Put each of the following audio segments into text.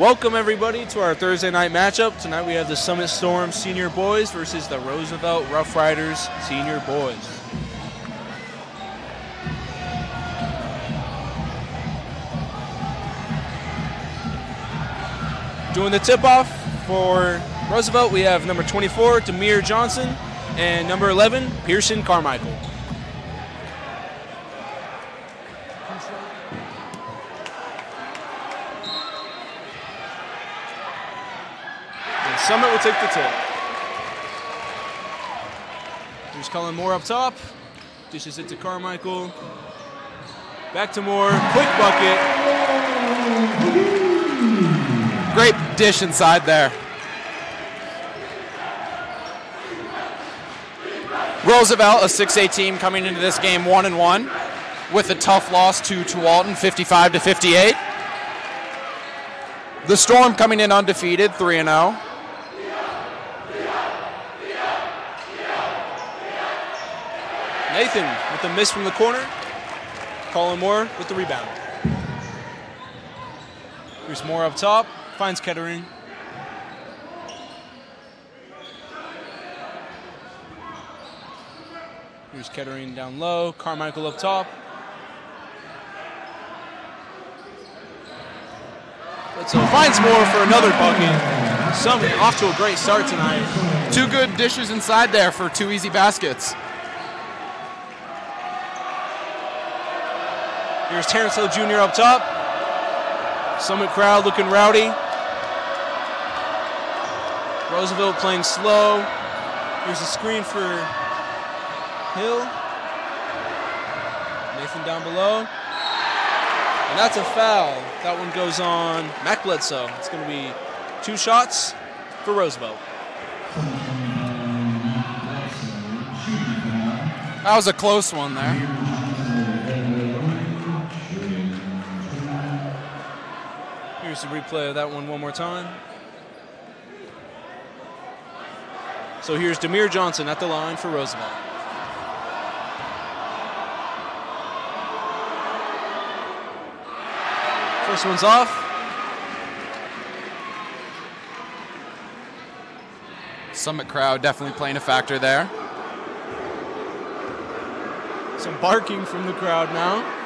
Welcome everybody to our Thursday night matchup. Tonight we have the Summit Storm Senior Boys versus the Roosevelt Rough Riders Senior Boys. Doing the tip-off for Roosevelt, we have number 24, Demir Johnson, and number 11, Pearson Carmichael. And Summit will take the tip. Here's Cullen Moore up top. Dishes it to Carmichael. Back to Moore. Quick bucket. Great dish inside there. Roosevelt, a 6A team coming into this game 1-1 with a tough loss to Tualatin, 55-58. The Storm coming in undefeated, 3-0. Nathan with the miss from the corner. Colin Moore with the rebound. Here's Moore up top. Finds Kettering. Here's Kettering down low. Carmichael up top. So finds Moore for another bucket. Summit off to a great start tonight. Two good dishes inside there for two easy baskets. Here's Terrence Hill Jr. up top. Summit crowd looking rowdy. Roosevelt playing slow. Here's a screen for Hill. Nathan down below. And that's a foul. That one goes on Mac Bledsoe. It's going to be 2 shots for Roosevelt. That was a close one there. Here's the replay of that one more time. So here's Demir Johnson at the line for Roosevelt. First one's off. Summit crowd definitely playing a factor there. Some barking from the crowd now.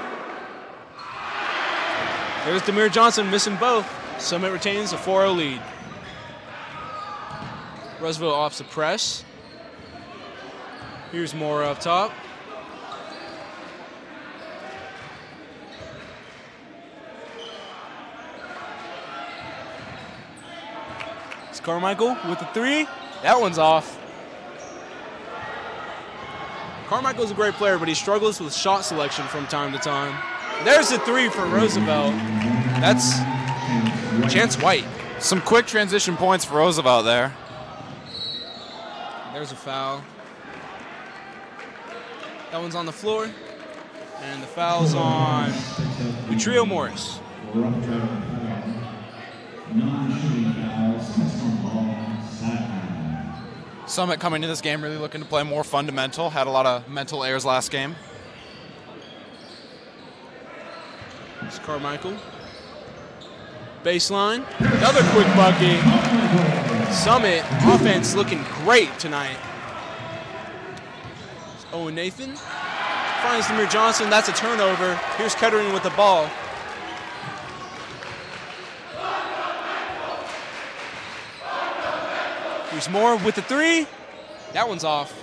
There's Demir Johnson missing both. Summit retains a 4-0 lead. Roosevelt opts the press. Here's Moore up top. It's Carmichael with the 3. That one's off. Carmichael's a great player, but he struggles with shot selection from time to time. There's the 3 for Roosevelt. That's Chance White. Some quick transition points for Roosevelt there. There's a foul. That one's on the floor. And the foul's on Utrio Morris. Summit coming into this game really looking to play more fundamental. Had a lot of mental errors last game. It's Carmichael. Baseline. Another quick bucket. Summit offense looking great tonight. It's Owen Nathan. Finds Demir Johnson. That's a turnover. Here's Kettering with the ball. Here's Moore with the 3. That one's off.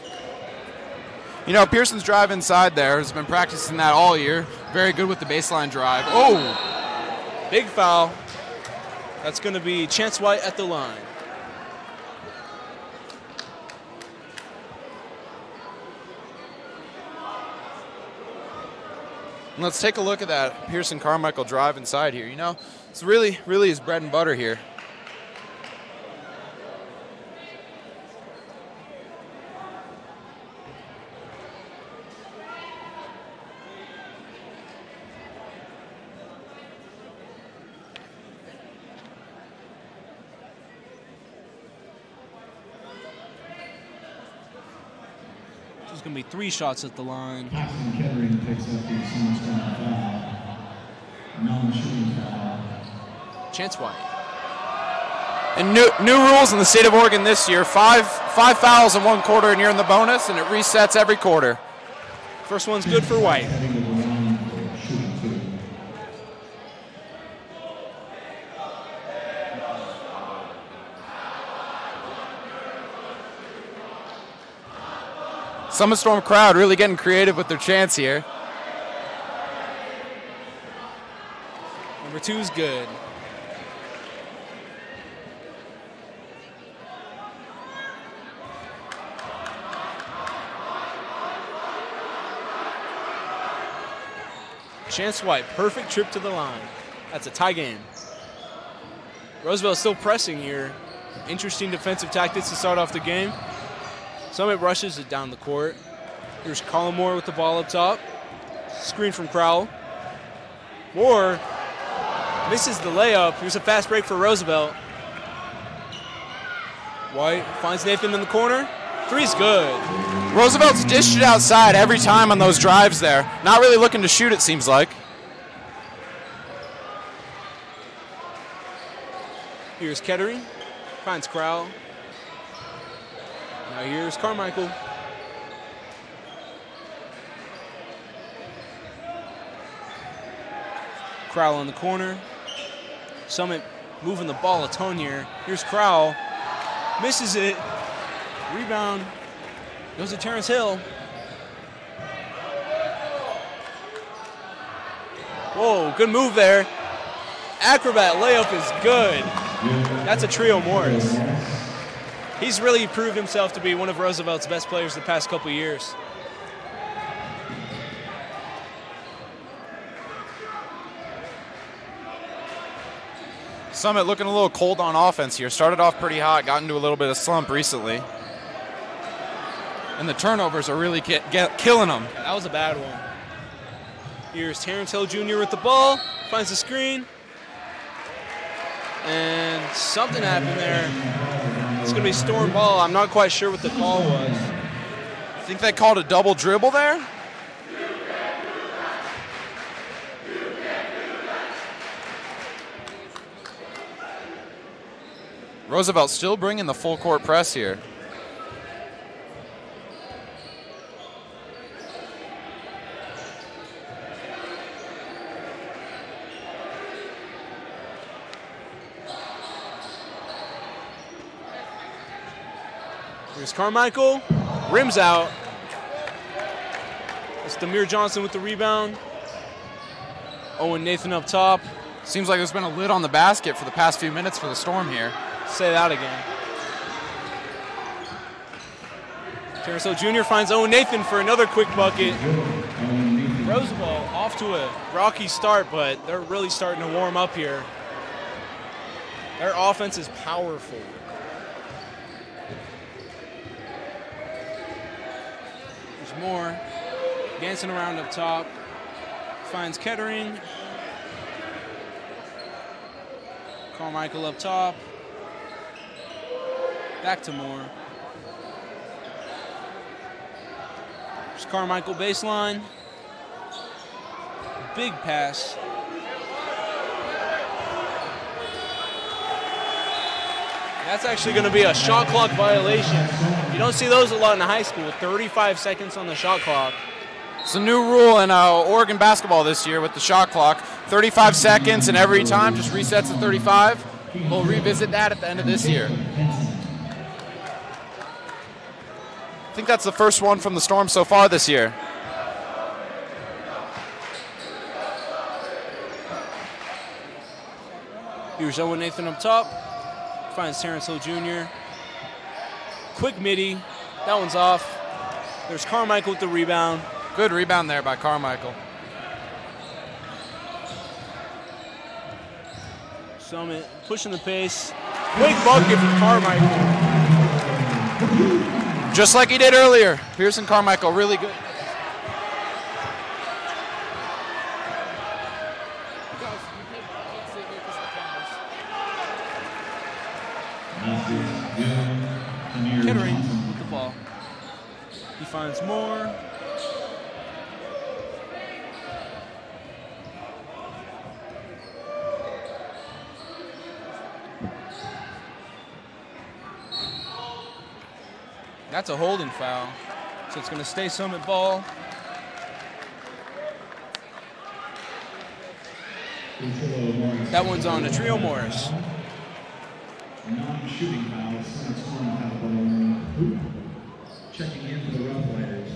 You know, Pearson's drive inside there has been practicing that all year. Very good with the baseline drive. Oh! Big foul. That's going to be Chance White at the line. Let's take a look at that Pearson Carmichael drive inside here. You know, it's really his bread and butter here. There's going to be 3 shots at the line. Kettering picks up the Summit foul. Non-shooting foul. Chance White. And new rules in the state of Oregon this year, five fouls in one quarter and you're in the bonus, and it resets every quarter. First one's good for White. Summit Storm crowd really getting creative with their chants here. Number 2's good. Chance White, perfect trip to the line. That's a tie game. Roosevelt still pressing here. Interesting defensive tactics to start off the game. Summit rushes it down the court. Here's Colin Moore with the ball up top. Screen from Crowell. Moore misses the layup. Here's a fast break for Roosevelt. White finds Nathan in the corner. Three's good. Roosevelt's dished it outside every time on those drives there. Not really looking to shoot, it seems like. Here's Kettering. Finds Crowell. Now here's Carmichael. Crowell in the corner. Summit moving the ball a ton here. Here's Crowell. Misses it. Rebound. Goes to Terrence Hill. Whoa, good move there. Acrobat layup is good. That's a trio Morris. He's really proved himself to be one of Roosevelt's best players the past couple years. Summit looking a little cold on offense here. Started off pretty hot, got into a little bit of slump recently. And the turnovers are really killing them. That was a bad one. Here's Terrence Hill Jr. with the ball. Finds the screen. And something happened there. It's going to be Storm ball. I'm not quite sure what the call was. I think they called a double dribble there. Roosevelt still bringing the full court press here. Here's Carmichael, rims out. It's Demir Johnson with the rebound. Owen Nathan up top. Seems like there's been a lid on the basket for the past few minutes for the Storm here. Say that again. Terrence Hill Jr. finds Owen Nathan for another quick bucket. Roosevelt off to a rocky start, but they're really starting to warm up here. Their offense is powerful. There's more. Dancing around up top. Finds Kettering. Carmichael up top. Back to Moore. There's Carmichael baseline. Big pass. That's actually going to be a shot clock violation. You don't see those a lot in high school. 35 seconds on the shot clock. It's a new rule in Oregon basketball this year with the shot clock. 35 seconds, and every time just resets at 35. We'll revisit that at the end of this year. I think that's the first one from the Storm so far this year. Here's Owen Nathan up top. Finds Terrence Hill Jr. Quick midi. That one's off. There's Carmichael with the rebound. Good rebound there by Carmichael. Summit pushing the pace. Quick bucket from Carmichael. Just like he did earlier. Pearson Carmichael, really good. Kettering with the ball. He finds Moore. That's a holding foul. So it's going to stay Summit ball. That one's on to Trio Morris. Non-shooting foul. Summit Storm have the ball on hoop. Checking in for the Rough Riders.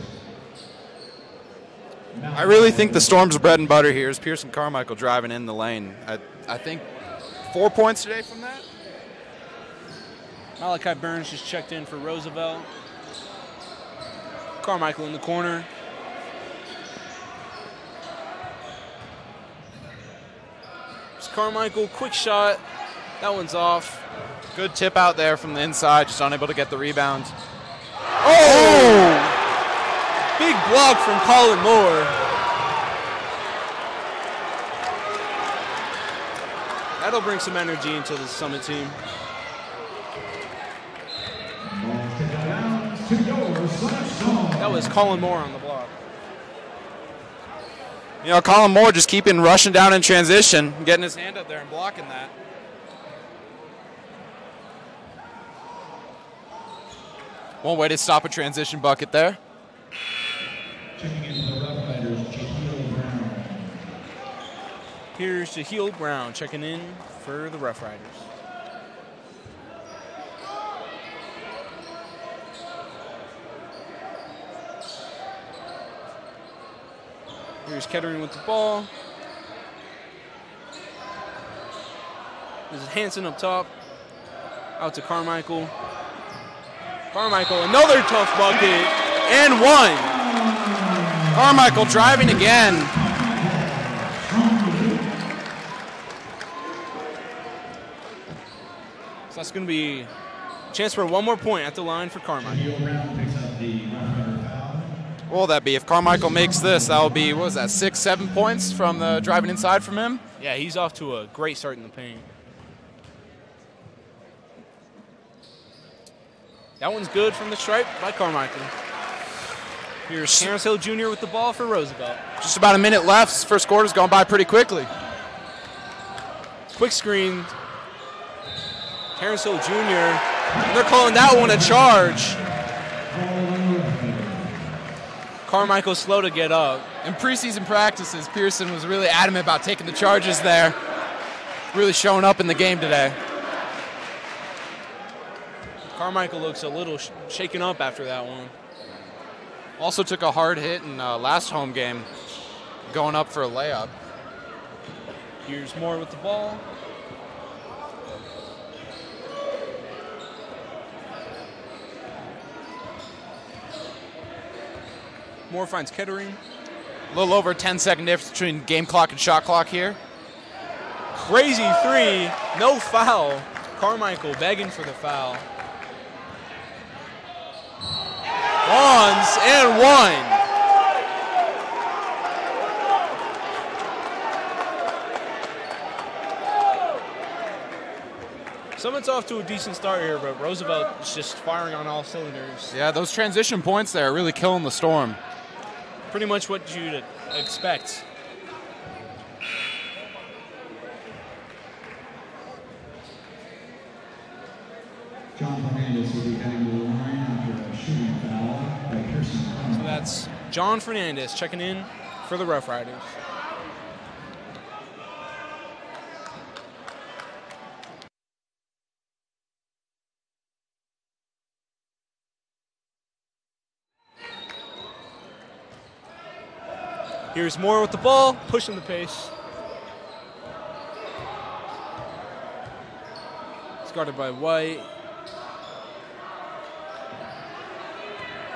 I really think the Storm's bread and butter here is Pearson Carmichael driving in the lane. I think 4 points today from that. Malachi Burns just checked in for Roosevelt. Carmichael in the corner. It's Carmichael, quick shot. That one's off. Good tip out there from the inside, just unable to get the rebound. Oh! Big block from Colin Moore. That'll bring some energy into the Summit team. That was Colin Moore on the block. You know, Colin Moore just keeping rushing down in transition, getting his hand up there and blocking that. One way to stop a transition bucket there. Checking in for the Rough Riders, Jahiel Brown. Here's Jahiel Brown checking in for the Rough Riders. Here's Kettering with the ball. This is Hanson up top. Out to Carmichael. Carmichael, another tough bucket, and one. Carmichael driving again. So that's going to be a chance for one more point at the line for Carmichael. Jahiel Brown picks up the Rough Rider foul. What will that be? If Carmichael makes this, that will be, what was that, 6, 7 points from the driving inside from him? Yeah, he's off to a great start in the paint. That one's good from the stripe by Carmichael. Here's Terrence Hill Jr. with the ball for Roosevelt. Just about a minute left. This first quarter's gone by pretty quickly. Quick screen. Terrence Hill Jr. They're calling that one a charge. Carmichael's slow to get up. In preseason practices, Pearson was really adamant about taking the charges there. Really showing up in the game today. Carmichael looks a little shaken up after that one. Also took a hard hit in last home game, going up for a layup. Here's Moore with the ball. Moore finds Kettering. A little over a 10-second difference between game clock and shot clock here. Crazy three, no foul. Carmichael begging for the foul. Bonds and one. Summit's off to a decent start here, but Roosevelt is just firing on all cylinders. Yeah, those transition points there are really killing the Storm. Pretty much what you'd expect. John Fernandez will be heading to the line after a shooting foul by Pearson. So that's John Fernandez checking in for the Rough Riders. Here's Moore with the ball, pushing the pace. It's guarded by White.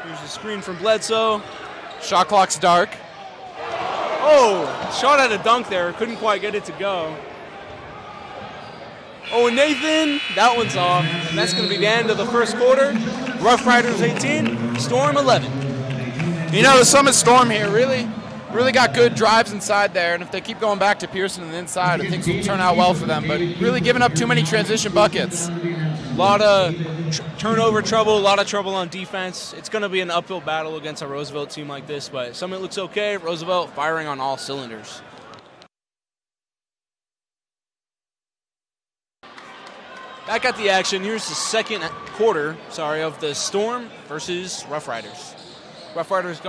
Here's the screen from Bledsoe. Shot clock's dark. Oh, shot at a dunk there. Couldn't quite get it to go. Oh, and Nathan, that one's off. And that's going to be the end of the first quarter. Rough Riders 18, Storm 11. You know, the Summit Storm here really got good drives inside there, and if they keep going back to Pearson on the inside, I think will turn out well for them, but really giving up too many transition buckets. A lot of turnover trouble, a lot of trouble on defense. It's going to be an uphill battle against a Roosevelt team like this, but Summit looks okay. Roosevelt firing on all cylinders. Back at the action. Here's the second quarter, of the Storm versus Rough Riders. Rough Riders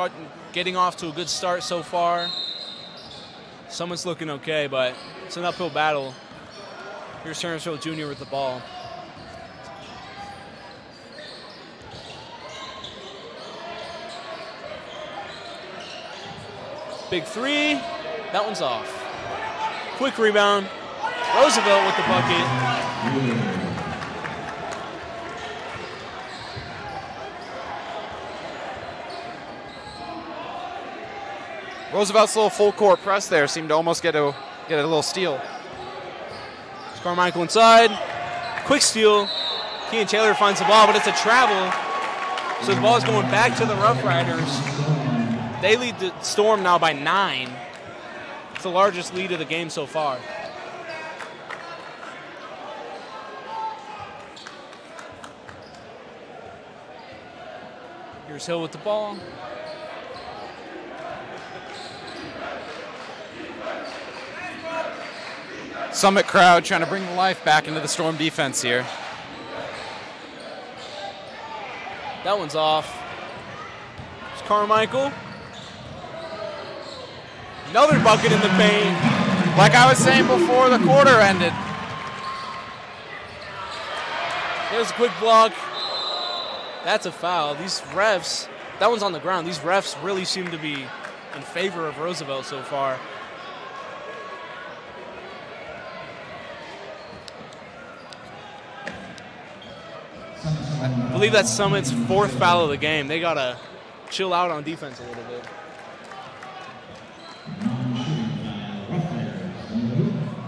getting off to a good start so far. Summit's looking okay, but it's an uphill battle. Here's Turnersville Jr. with the ball. Big three. That one's off. Quick rebound. Roosevelt with the bucket. Roosevelt's little full court press there seemed to almost get a little steal. Carmichael inside. Quick steal. Kean Taylor finds the ball, but it's a travel. So the ball is going back to the Rough Riders. They lead the Storm now by 9. It's the largest lead of the game so far. Here's Hill with the ball. Summit crowd trying to bring the life back into the Storm defense here. That one's off. It's Carmichael. Another bucket in the paint. Like I was saying before the quarter ended. There's a quick block. That's a foul. These refs, that one's on the ground. These refs really seem to be in favor of Roosevelt so far. I believe that's Summit's 4th foul of the game. They got to chill out on defense a little bit.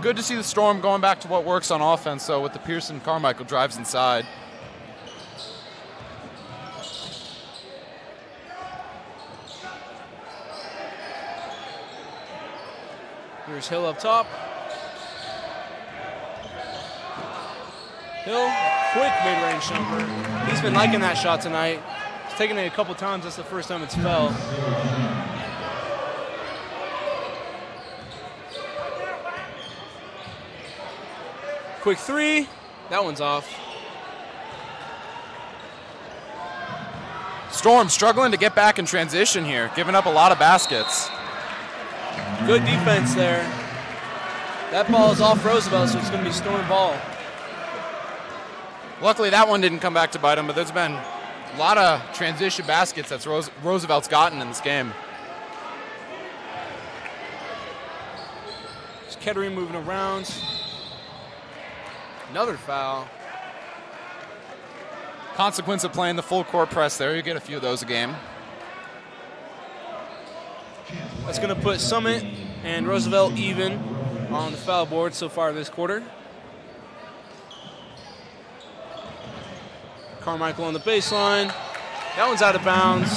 Good to see the Storm going back to what works on offense, though, with the Pearson Carmichael drives inside. Here's Hill up top. Hill, quick mid-range jumper. He's been liking that shot tonight. He's taken it a couple times. That's the first time it's fell. Quick three. That one's off. Storm struggling to get back in transition here, giving up a lot of baskets. Good defense there. That ball is off Roosevelt, so it's going to be Storm ball. Luckily, that one didn't come back to bite him, but there's been a lot of transition baskets that Roosevelt's gotten in this game. It's Kettering moving around. Another foul. Consequence of playing the full court press there, you get a few of those a game. That's going to put Summit and Roosevelt even on the foul board so far this quarter. Carmichael on the baseline. That one's out of bounds.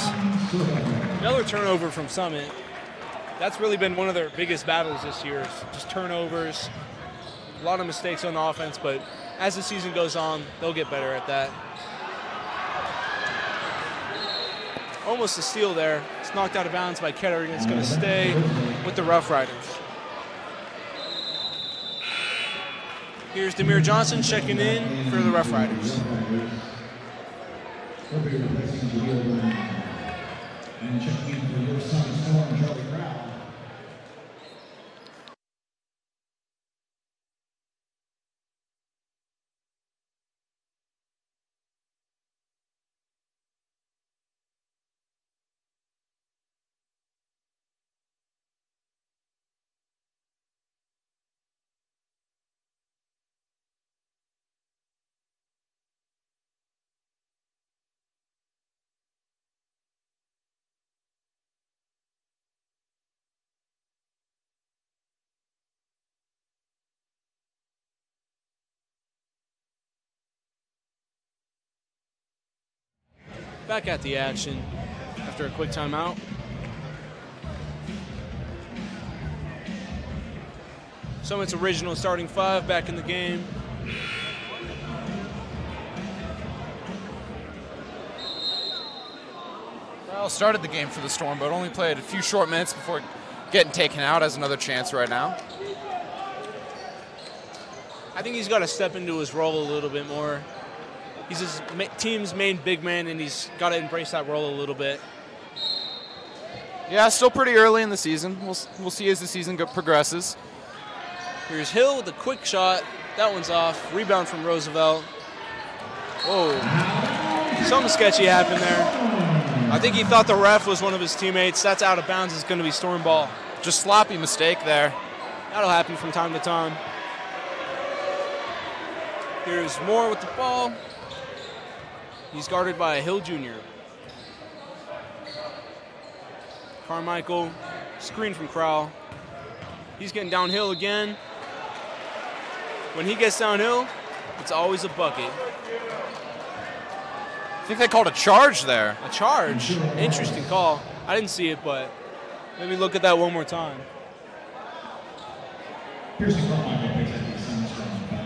Another turnover from Summit. That's really been one of their biggest battles this year, is just turnovers. A lot of mistakes on offense, but as the season goes on, they'll get better at that. Almost a steal there. It's knocked out of bounds by Kettering. It's going to stay with the Rough Riders. Here's Demir Johnson checking in for the Rough Riders. He'll be replacing Javier Burnett. And checking in for your Summit Storm, Charlie Crowd. Back at the action after a quick timeout. Summit's original starting 5 back in the game. Well, started the game for the Storm, but only played a few short minutes before getting taken out. Has another chance right now. I think he's got to step into his role a little bit more. He's his team's main big man, and he's got to embrace that role a little bit. Yeah, still pretty early in the season. We'll see as the season progresses. Here's Hill with a quick shot. That one's off. Rebound from Roosevelt. Whoa. Something sketchy happened there. I think he thought the ref was one of his teammates. That's out of bounds. It's going to be storm ball. Just sloppy mistake there. That'll happen from time to time. Here's Moore with the ball. He's guarded by Hill Jr. Carmichael, screen from Crowell. He's getting downhill again. When he gets downhill, it's always a bucket. I think they called a charge there. A charge? Interesting call. I didn't see it, but maybe look at that one more time. Pearson Carmichael picks up the second strong foul.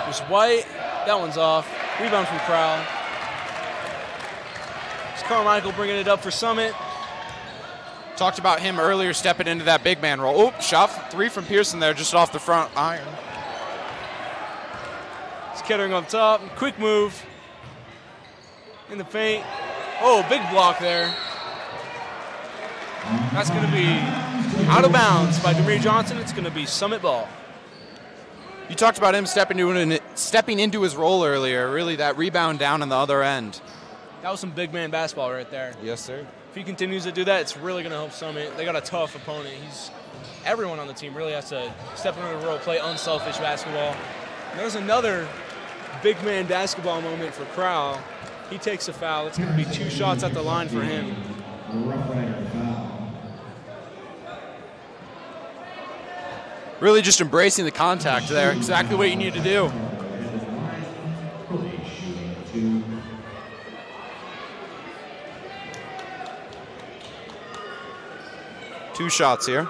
There's White. That one's off. Rebound from Crowell. It's Carmichael bringing it up for Summit. Talked about him earlier stepping into that big man role. Oh, shot 3 from Pearson there, just off the front iron. It's Kettering up top. Quick move. In the paint. Oh, big block there. That's going to be out of bounds by Demir Johnson. It's going to be Summit ball. You talked about him stepping into his role earlier. Really, that rebound down on the other end. That was some big man basketball right there. Yes, sir. If he continues to do that, it's really going to help Summit. They got a tough opponent. Everyone on the team really has to step into the role, play unselfish basketball. And there's another big man basketball moment for Crowell. He takes a foul. It's going to be 2 shots at the line for him. Rough Rider foul. Really just embracing the contact there. Exactly what you need to do. Two shots here.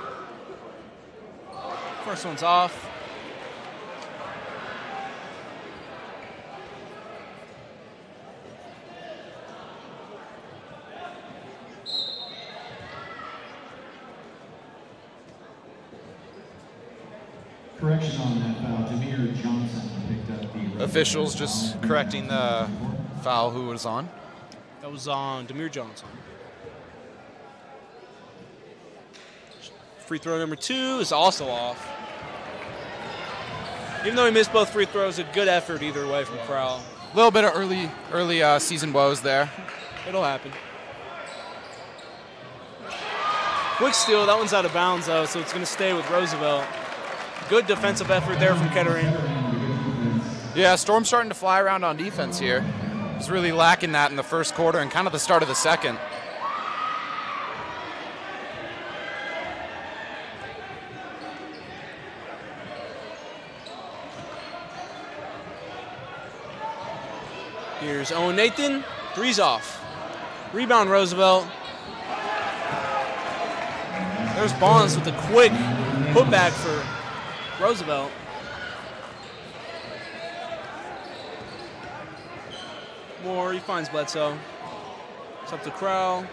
First one's off. Correction on that foul. Demir Johnson picked up the... Officials just correcting the foul who was on. That was on Demir Johnson. Free throw number 2 is also off. Even though he missed both free throws, a good effort either way from Crowell. A little bit of early season woes there. It'll happen. Quick steal. That one's out of bounds, though, so it's going to stay with Roosevelt. Good defensive effort there from Kettering. Yeah, Storm's starting to fly around on defense here. Was really lacking that in the first quarter and kind of the start of the second. Here's Owen Nathan. 3's off. Rebound Roosevelt. There's Bonds with a quick putback for Roosevelt. Moore, he finds Bledsoe. It's up to Crowell.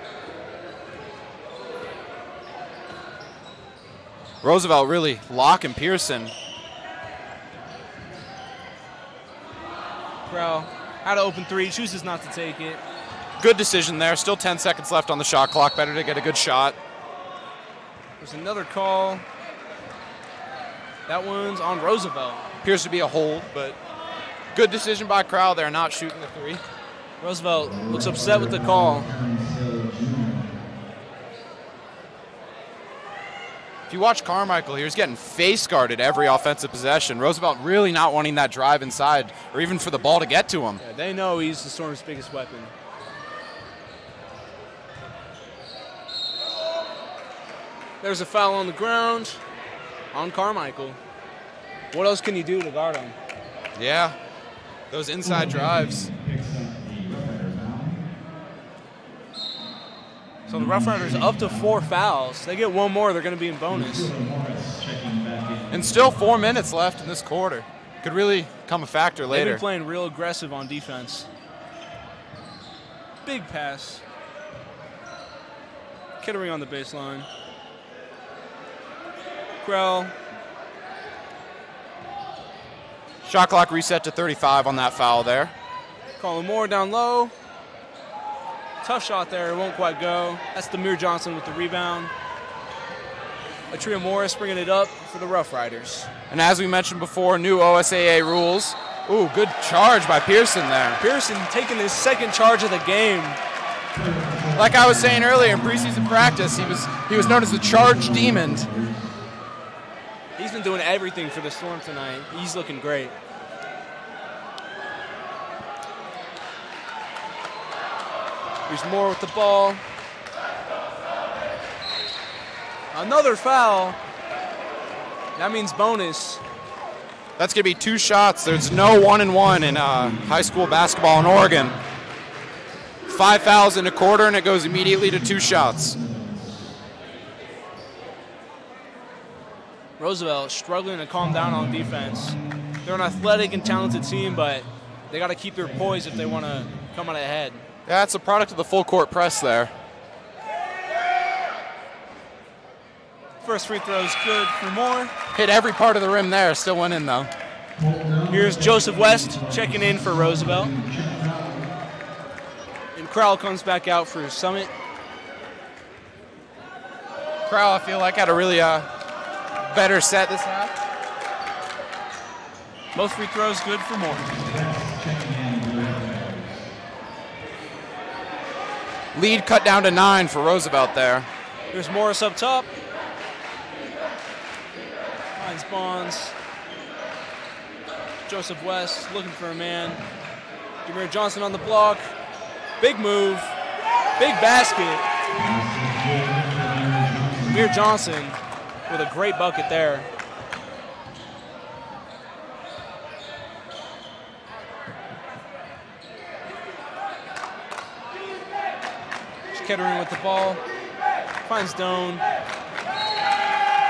Roosevelt really locking Pearson. Crowell had an open 3, chooses not to take it. Good decision there. Still 10 seconds left on the shot clock. Better to get a good shot. There's another call. That one's on Roosevelt. Appears to be a hold, but good decision by Crowell there, not shooting the 3. Roosevelt looks upset with the call. If you watch Carmichael here, he's getting face guarded every offensive possession. Roosevelt really not wanting that drive inside or even for the ball to get to him. Yeah, they know he's the Storm's biggest weapon. There's a foul on the ground on Carmichael. What else can you do to guard him? Yeah, those inside drives. So the Rough Riders up to 4 fouls. They get one more, they're going to be in bonus. And still 4 minutes left in this quarter. Could really come a factor later. They've been playing real aggressive on defense. Big pass. Kettering on the baseline. Krell. Shot clock reset to 35 on that foul there. Colin Moore down low. Tough shot there, it won't quite go. That's Demir Johnson with the rebound. Atria Morris bringing it up for the Rough Riders. And as we mentioned before, new OSAA rules. Ooh, good charge by Pearson there. Pearson taking his second charge of the game. Like I was saying earlier in preseason practice, he was known as the Charge Demon. He's been doing everything for the Storm tonight. He's looking great. Here's Moore with the ball. Another foul. That means bonus. That's going to be 2 shots. There's no 1-and-1 in high school basketball in Oregon. 5 fouls in a quarter, and it goes immediately to 2 shots. Roosevelt struggling to calm down on defense. They're an athletic and talented team, but they got to keep their poise if they want to come out ahead. Yeah, it's a product of the full court press there. First free throw is good for Moore. Hit every part of the rim there, still went in though. Here's Joseph West checking in for Roosevelt. And Crowell comes back out for Summit. Crowell, I feel like, had a really better set this half. Both free throws good for Moore. Lead cut down to 9 for Roosevelt there. Here's Morris up top. Finds Bonds. Joseph West looking for a man. Demir Johnson on the block. Big move. Big basket. Demir Johnson with a great bucket there. Kettering with the ball. Finds Doan.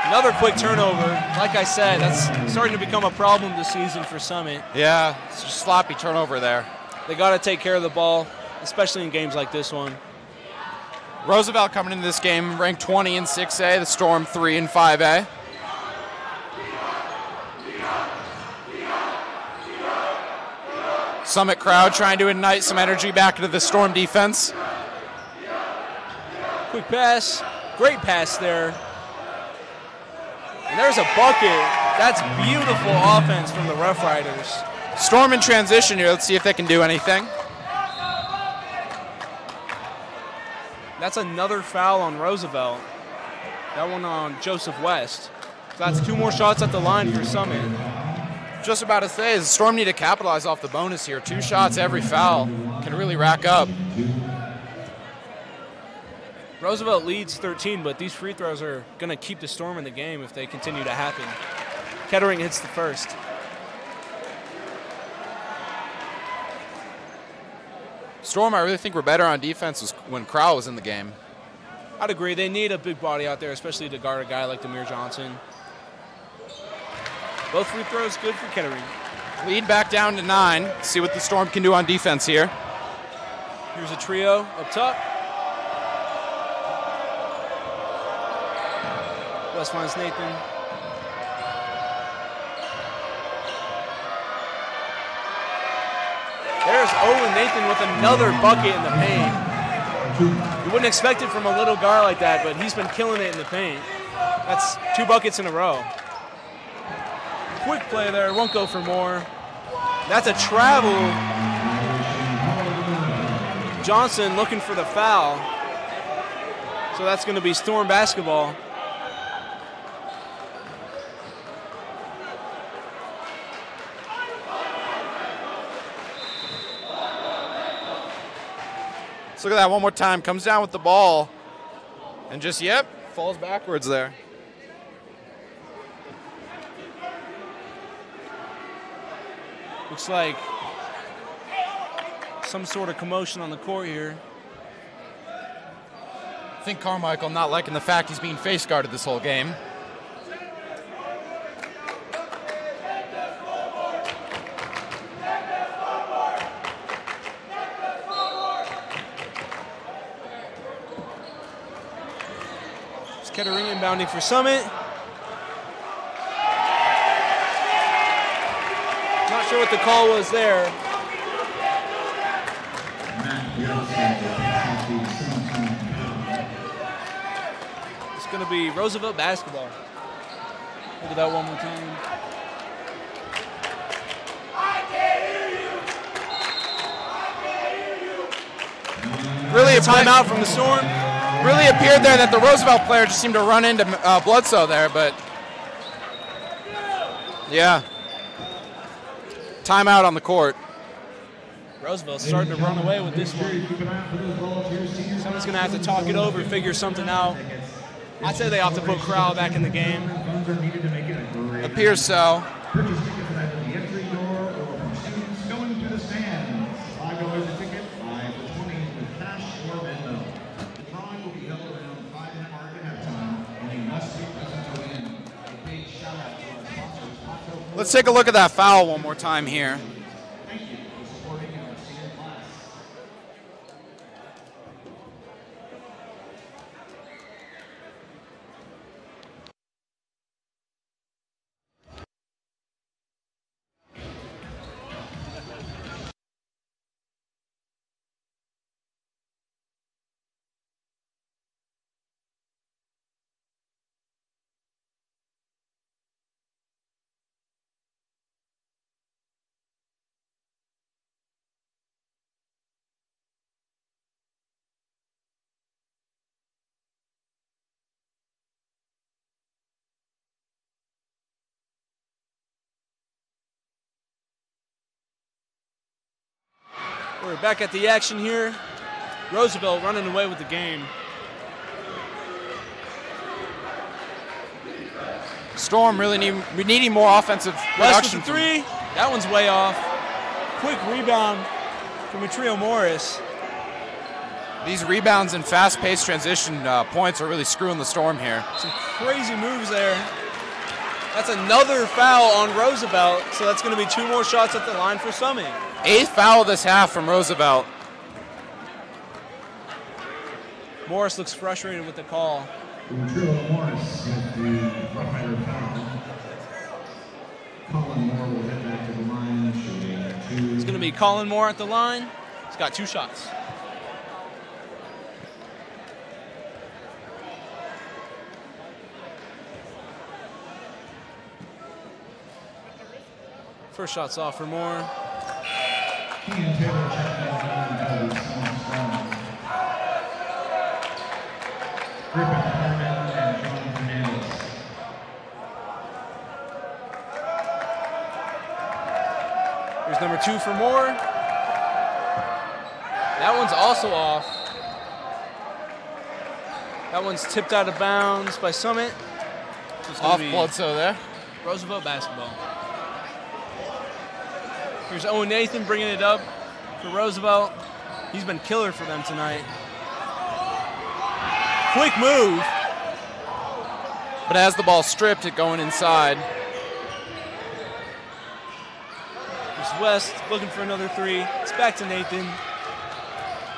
Another quick turnover. Like I said, that's starting to become a problem this season for Summit. Yeah, it's just sloppy turnover there. They got to take care of the ball, especially in games like this one. Roosevelt coming into this game ranked 20 in 6A, the Storm 3 in 5A. Summit crowd trying to ignite some energy back into the Storm defense. Quick pass. Great pass there. And there's a bucket. That's beautiful offense from the Rough Riders. Storm in transition here. Let's see if they can do anything. That's another foul on Roosevelt. That one on Joseph West. So that's 2 more shots at the line for Summit. Just about to say, the Storm need to capitalize off the bonus here. 2 shots every foul can really rack up. Roosevelt leads 13, but these free throws are going to keep the Storm in the game if they continue to happen. Kettering hits the first. Storm, I really think we're better on defense when Crowell was in the game. I'd agree. They need a big body out there, especially to guard a guy like Demir Johnson. Both free throws good for Kettering. Lead back down to 9. See what the Storm can do on defense here. Here's a trio up top. West finds Nathan. There's Owen Nathan with another bucket in the paint. You wouldn't expect it from a little guy like that, but he's been killing it in the paint. That's 2 buckets in a row. Quick play there, won't go for more. That's a travel. Johnson looking for the foul. So that's going to be Storm basketball. Let's look at that one more time. Comes down with the ball and just, falls backwards there. Looks like some sort of commotion on the court here. I think Carmichael not liking the fact he's being face guarded this whole game. Kettering inbounding for Summit. Not sure what the call was there. It's going to be Roosevelt basketball. Look at that one more time. Really a timeout from the Storm. Really appeared there that the Roosevelt player just seemed to run into Bledsoe there, but yeah. Timeout on the court. Roosevelt's starting to run away with this one. Someone's going to have to talk it over, figure something out. I'd say they ought to put Corral back in the game. Appears so. Let's take a look at that foul one more time here. We're back at the action here. Roosevelt running away with the game. Storm really needing more offensive production. West with the three. That one's way off. Quick rebound from Matrio Morris. These rebounds and fast-paced transition points are really screwing the Storm here. Some crazy moves there. That's another foul on Roosevelt, so that's going to be 2 more shots at the line for Summit. 8th foul this half from Roosevelt. Morris looks frustrated with the call. Matrio Morris with the Rough Rider foul. Colin Moore will head back to the line, shooting 2. It's going to be Colin Moore at the line. He's got 2 shots. First shot's off for Moore. Ian Taylor checking out the Griffin Harmon and John Fernandez. Here's number 2 for Moore. That one's also off. That one's tipped out of bounds by Summit. So off Bledsoe there. Roosevelt basketball. Here's Owen Nathan bringing it up for Roosevelt. He's been killer for them tonight. Quick move. But as the ball stripped, it going inside. Here's West looking for another 3. It's back to Nathan.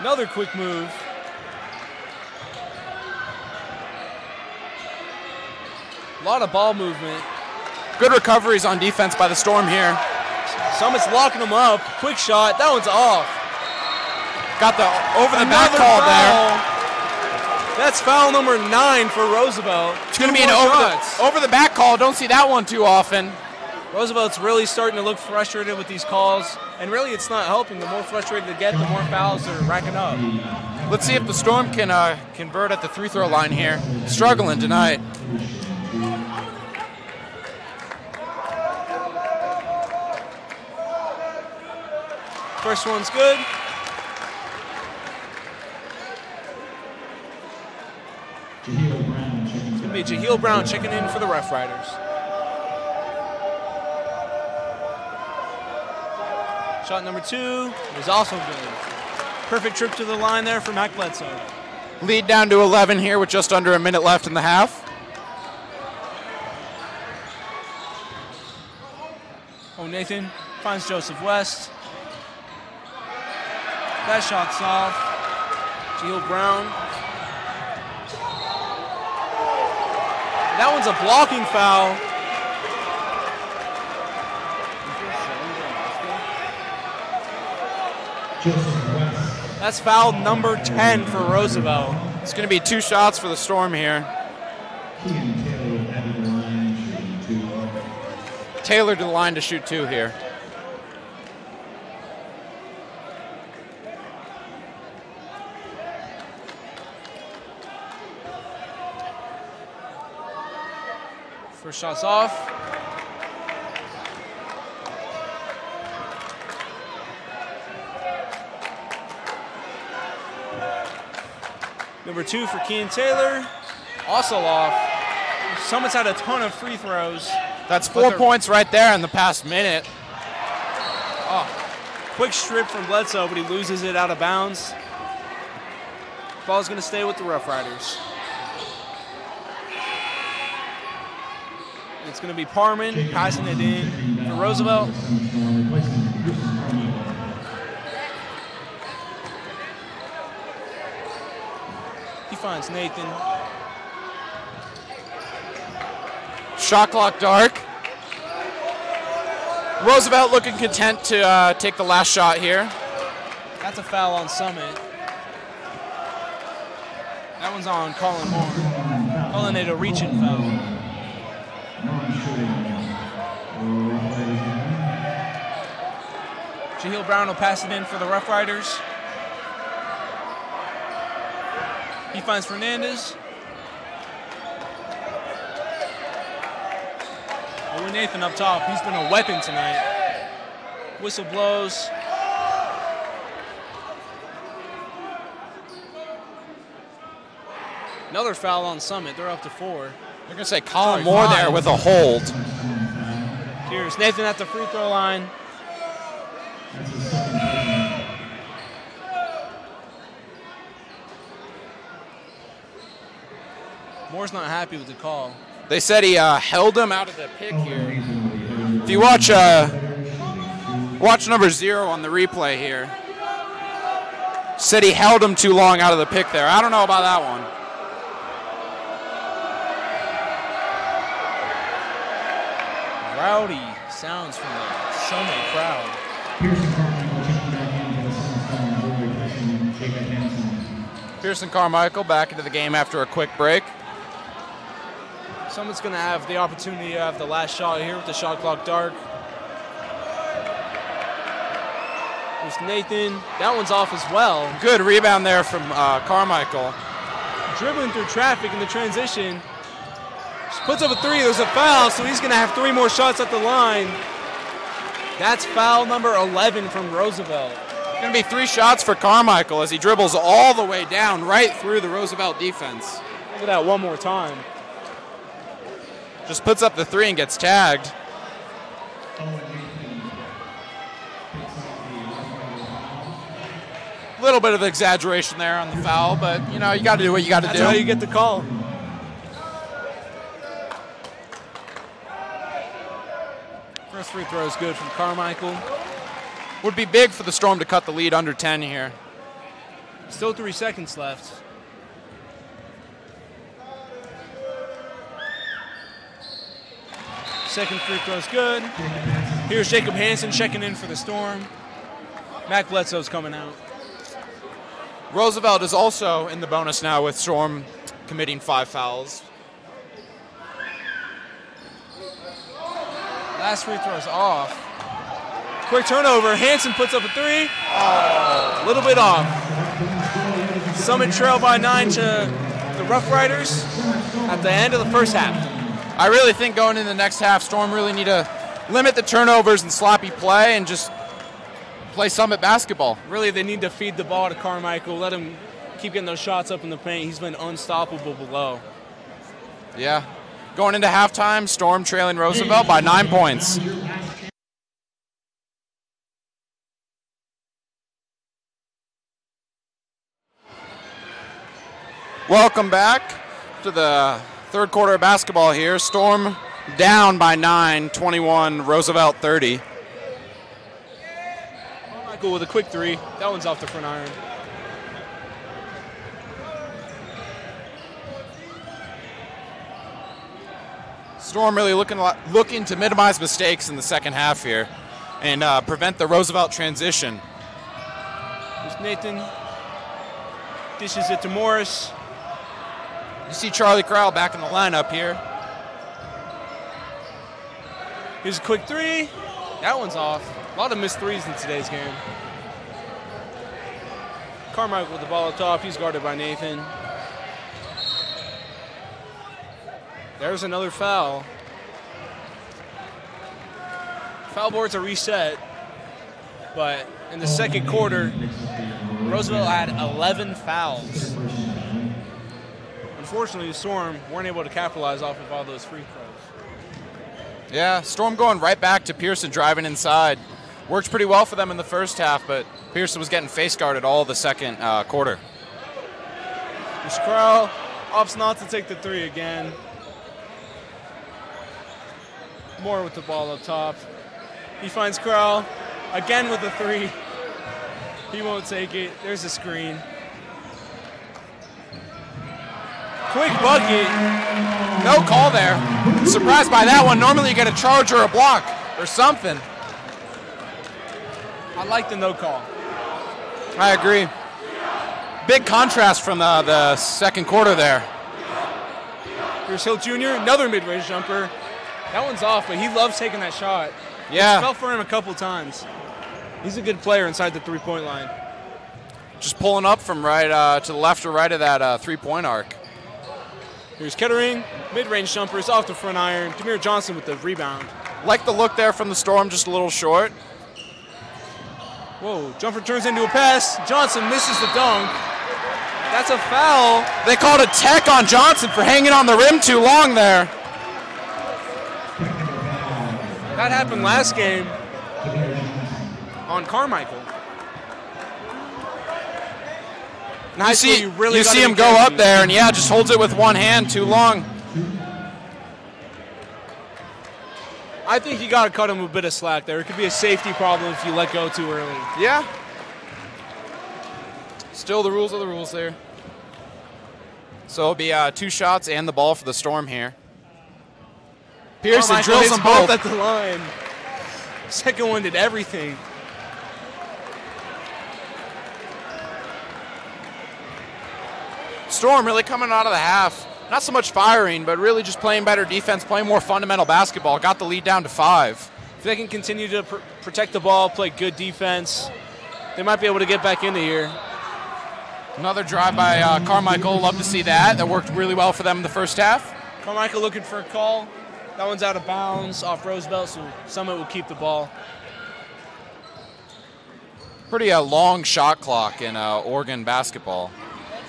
Another quick move. A lot of ball movement. Good recoveries on defense by the Storm here. Summit's locking them up. Quick shot. That one's off. Got the over-the-back call there. That's foul number 9 for Roosevelt. It's going to be an over-the-back call. Don't see that one too often. Roosevelt's really starting to look frustrated with these calls, and really it's not helping. The more frustrated they get, the more fouls they're racking up. Let's see if the Storm can convert at the free-throw line here. Struggling tonight. First one's good. It's going to be Jaheil Brown checking in for the Rough Riders. Shot number 2 is also good. Perfect trip to the line there for Mac Bledsoe. Lead down to 11 here with just under a minute left in the half. Oh, Nathan finds Joseph West. That shot's off. Jaheil Brown. That one's a blocking foul. That's foul number 10 for Roosevelt. It's going to be 2 shots for the Storm here. Taylor to the line to shoot 2 here. First shot's off. Number 2 for Kean Taylor, also off. Summit's had a ton of free throws. That's 4 points right there in the past minute. Oh, quick strip from Bledsoe, but he loses it out of bounds. Ball's going to stay with the Rough Riders. It's going to be Parman passing it in for Roosevelt. He finds Nathan. Shot clock dark. Roosevelt looking content to take the last shot here. That's a foul on Summit. That one's on Colin Moore. Calling it a reach-in foul. Jaheel Brown will pass it in for the Rough Riders. He finds Fernandez. Owen Nathan up top. He's been a weapon tonight. Whistle blows. Another foul on Summit. They're up to 4. They're going to say Colin Moore there with a hold. Here's Nathan at the free throw line. Moore's not happy with the call. They said he held him out of the pick here. If you watch number 0 on the replay here, said he held him too long out of the pick there. I don't know about that one. Rowdy sounds from the Summit crowd. Pearson Carmichael back into the game after a quick break. Summit's going to have the opportunity to have the last shot here with the shot clock dark. There's Nathan. That one's off as well. Good rebound there from Carmichael. Dribbling through traffic in the transition. Just puts up a 3. There's a foul, so he's going to have 3 more shots at the line. That's foul number 11 from Roosevelt. Going to be 3 shots for Carmichael as he dribbles all the way down right through the Roosevelt defense. Look at that one more time. Just puts up the 3 and gets tagged. A little bit of exaggeration there on the foul, but you know, you got to do what you got to do. That's how you get the call. First free throw is good from Carmichael. Would be big for the Storm to cut the lead under 10 here. Still 3 seconds left. Second free throw is good. Here's Jacob Hansen checking in for the Storm. Mac Bledsoe's coming out. Roosevelt is also in the bonus now with Storm committing 5 fouls. Last free throw's off. Quick turnover. Hansen puts up a 3. A little bit off. Summit trail by 9 to the Rough Riders at the end of the first half. I really think going into the next half, Storm really need to limit the turnovers and sloppy play and just play Summit basketball. Really, they need to feed the ball to Carmichael, let him keep getting those shots up in the paint. He's been unstoppable below. Yeah. Going into halftime, Storm trailing Roosevelt by 9 points. Welcome back to the third quarter of basketball here. Storm down by 9, 21, Roosevelt 30. Michael with a quick 3. That one's off the front iron. Storm really looking to minimize mistakes in the second half here and prevent the Roosevelt transition. Here's Nathan. Dishes it to Morris. You see Charlie Crowell back in the lineup here. Here's a quick three. That one's off. A lot of missed threes in today's game. Carmichael with the ball up top. He's guarded by Nathan. There's another foul. Foul boards are reset. But in the second quarter, Roosevelt had 11 fouls. Unfortunately, the Storm weren't able to capitalize off of all those free throws. Yeah, Storm going right back to Pearson driving inside. Worked pretty well for them in the first half, but Pearson was getting face guarded all the second quarter. This Crowell opts not to take the three again. Moore with the ball up top. He finds Crowell again with a three. He won't take it. There's a screen. Quick bucket. No call there. Surprised by that one. Normally you get a charge or a block or something. I like the no call. I agree. Big contrast from the second quarter there. Here's Hill Jr., another mid-range jumper. That one's off, but he loves taking that shot. Yeah. It fell for him a couple times. He's a good player inside the three-point line. Just pulling up from right to the left or right of that three-point arc. Here's Kettering, mid-range jumpers off the front iron. Demir Johnson with the rebound. Like the look there from the Storm, just a little short. Whoa, jumper turns into a pass. Johnson misses the dunk. That's a foul. They called a tech on Johnson for hanging on the rim too long there. That happened last game on Carmichael. You see him go up there and, yeah, just holds it with one hand too long. I think you got to cut him a bit of slack there. It could be a safety problem if you let go too early. Yeah. Still the rules are the rules there. So it'll be 2 shots and the ball for the Storm here. Pearson drills them both at the line. Second one did everything. Storm really coming out of the half. Not so much firing, but really just playing better defense, playing more fundamental basketball. Got the lead down to 5. If they can continue to protect the ball, play good defense, they might be able to get back into here. Another drive by Carmichael. Love to see that. That worked really well for them in the first half. Carmichael looking for a call. That one's out of bounds off Roosevelt, so Summit will keep the ball. Pretty long shot clock in Oregon basketball.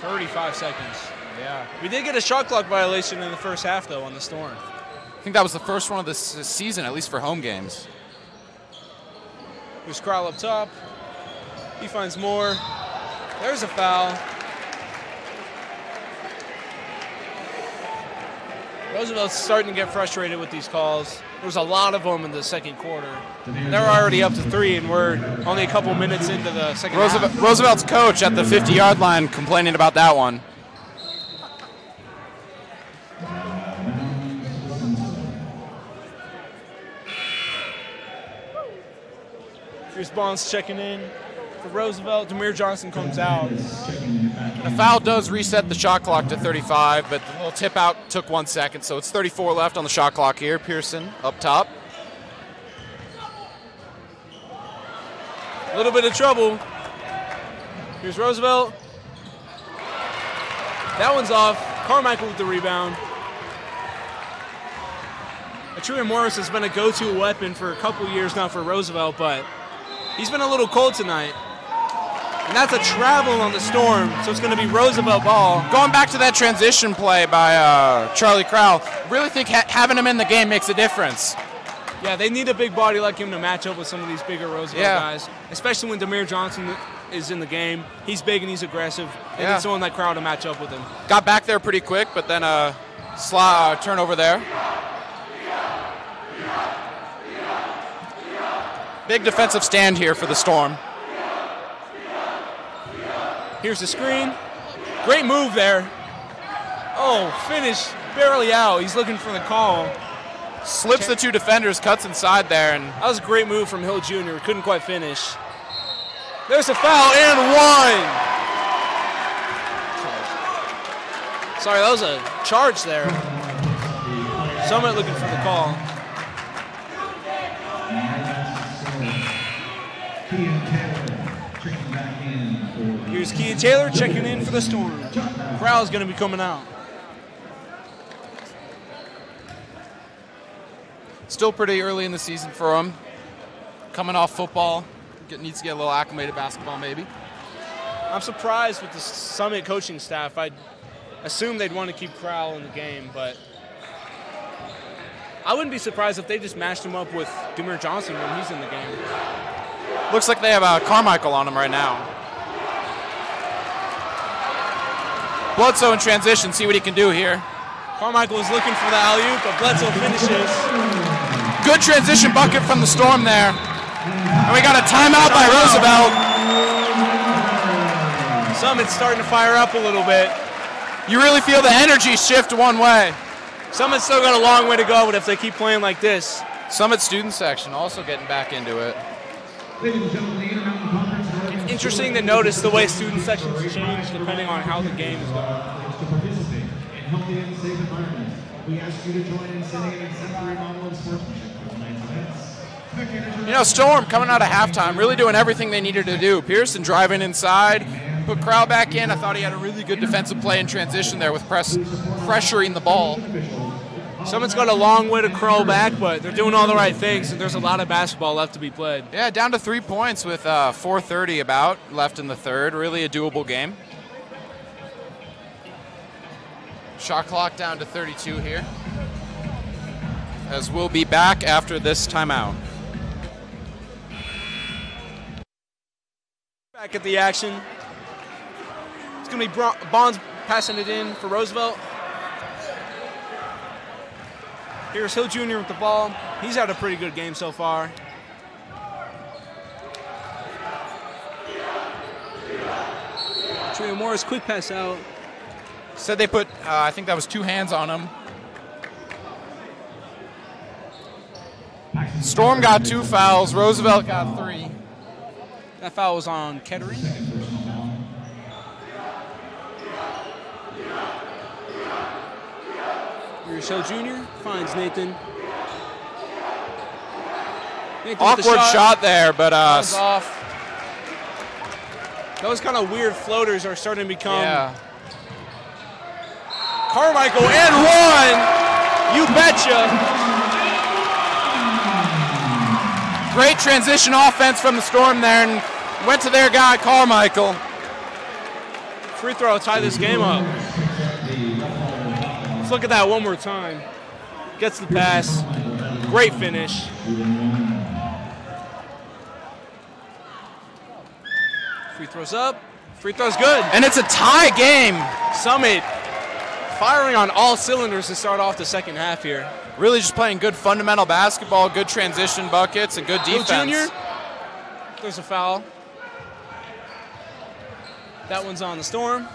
35 seconds. Yeah. We did get a shot clock violation in the first half, though, on the Storm. I think that was the first one of this season, at least for home games. Here's Crowell up top. He finds Moore. There's a foul. Roosevelt's starting to get frustrated with these calls. There was a lot of them in the second quarter. They're already up to 3, and we're only a couple minutes into the second half. Roosevelt's coach at the 50-yard line complaining about that one. Here's Bonds checking in for Roosevelt. Demir Johnson comes out. The foul does reset the shot clock to 35, but the little tip out took 1 second, so it's 34 left on the shot clock here. Pearson up top. A little bit of trouble. Here's Roosevelt. That one's off. Carmichael with the rebound. Truman Morris has been a go-to weapon for a couple years now for Roosevelt, but he's been a little cold tonight. And that's a travel on the Storm, so it's going to be Roosevelt ball. Going back to that transition play by Charlie Crowell, really think having him in the game makes a difference. Yeah, they need a big body like him to match up with some of these bigger Roosevelt guys, especially when Demir Johnson is in the game. He's big and he's aggressive. They need someone like Crowell to match up with him. Got back there pretty quick, but then a turnover there. Big defensive stand here for the Storm. Here's the screen. Great move there. Oh, finish barely out. He's looking for the call. Slips the two defenders, cuts inside there, and that was a great move from Hill Jr. Couldn't quite finish. There's a foul and one. Sorry, that was a charge there. Summit looking for the call. Here's Kean Taylor checking in for the Storm. Crowd's going to be coming out. Still pretty early in the season for him. Coming off football. Needs to get a little acclimated basketball maybe. I'm surprised with the Summit coaching staff. I'd assume they'd want to keep Crowell in the game, but I wouldn't be surprised if they just matched him up with Demir Johnson when he's in the game. Looks like they have Carmichael on him right now. Bledsoe in transition, see what he can do here. Carmichael is looking for the alley-oop, but Bledsoe finishes. Good transition bucket from the Storm there. And we got a timeout by Roosevelt. Summit's starting to fire up a little bit. You really feel the energy shift one way. Summit's still got a long way to go, but if they keep playing like this. Summit student section also getting back into it. It's interesting to notice the way student sections change depending on how the game is going. To participate in healthy and safe environments, we ask you to join in setting an exemplary model of sportsmanship for tonight's events. You know, Storm coming out of halftime, really doing everything they needed to do. Pearson driving inside, put Crowell back in. I thought he had a really good defensive play in transition there with pressuring the ball. Summit's got a long way to crawl back, but they're doing all the right things, and there's a lot of basketball left to be played. Yeah, down to 3 points with 4:30 about left in the third. Really a doable game. Shot clock down to 32 here, as we'll be back after this timeout. Back at the action. It's going to be Bonds passing it in for Roosevelt. Here's Hill Jr. with the ball. He's had a pretty good game so far. Trey Morris, quick pass out. Said they put, I think that was 2 hands on him. Storm got 2 fouls. Roosevelt got 3. That foul was on Kettering. Here's Hill Jr. finds Nathan. Awkward shot there, but off. Those kind of weird floaters are starting to become. Yeah. Carmichael and one. You betcha. Great transition offense from the Storm there, and went to their guy Carmichael. Free throw, tie this game up. Let's look at that one more time. Gets the pass. Great finish. Free throws up. Free throws good. And it's a tie game. Summit firing on all cylinders to start off the second half here. Really just playing good fundamental basketball, good transition buckets, and good defense. Hill Jr. There's a foul. That one's on the Storm.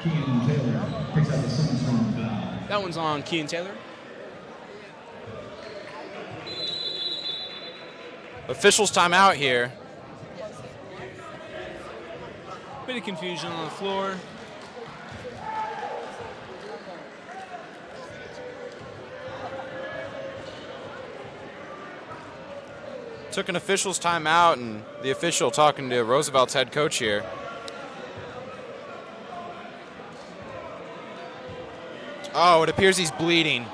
Kean Taylor picks out the Summit Storm foul. That one's on Kean Taylor. Officials timeout here. Bit of confusion on the floor. Took an official's timeout, and the official talking to Roosevelt's head coach here. Oh, it appears he's bleeding.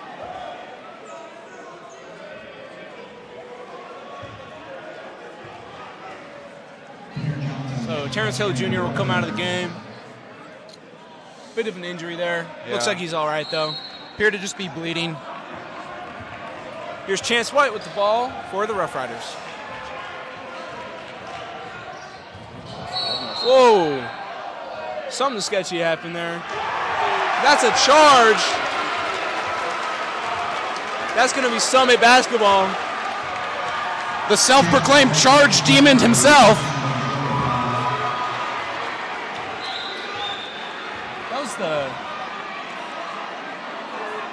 So Terrence Hill Jr. will come out of the game. Bit of an injury there. Yeah. Looks like he's all right, though. Appeared to just be bleeding. Here's Chance White with the ball for the Rough Riders. Whoa. Something sketchy happened there. That's a charge. That's going to be Summit basketball. The self-proclaimed charge demon himself.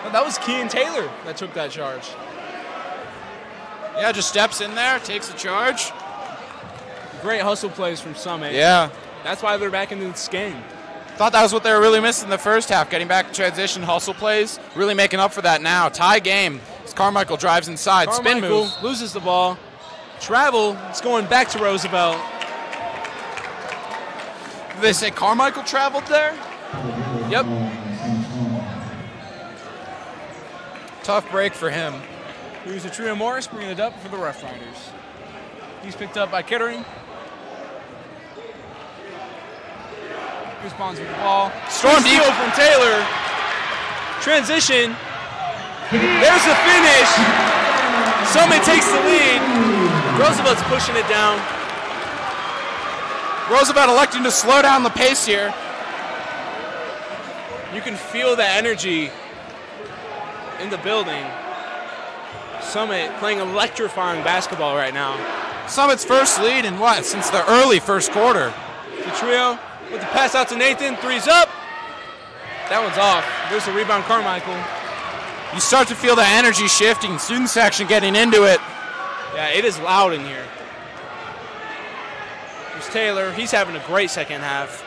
Oh, that was Kean Taylor that took that charge. Yeah, just steps in there, takes the charge. Great hustle plays from Summit. Yeah. That's why they're back into this game. Thought that was what they were really missing in the first half, getting back to transition hustle plays, really making up for that now. Tie game as Carmichael drives inside, spin move. Loses the ball. Travel, it's going back to Roosevelt. Did they say Carmichael traveled there? Yep. Tough break for him. Here's Atria Morris bringing it up for the Rough Riders. He's picked up by Kettering. Responds with the ball. Storm steal from Taylor. Transition. There's the finish. Summit takes the lead. Roosevelt's pushing it down. Roosevelt electing to slow down the pace here. You can feel the energy in the building. Summit playing electrifying basketball right now. Summit's first lead in what? Since the early first quarter. The trio with the pass out to Nathan. Three's up. That one's off. There's the rebound, Carmichael. You start to feel the energy shifting. Student section getting into it. Yeah, it is loud in here. There's Taylor. He's having a great second half.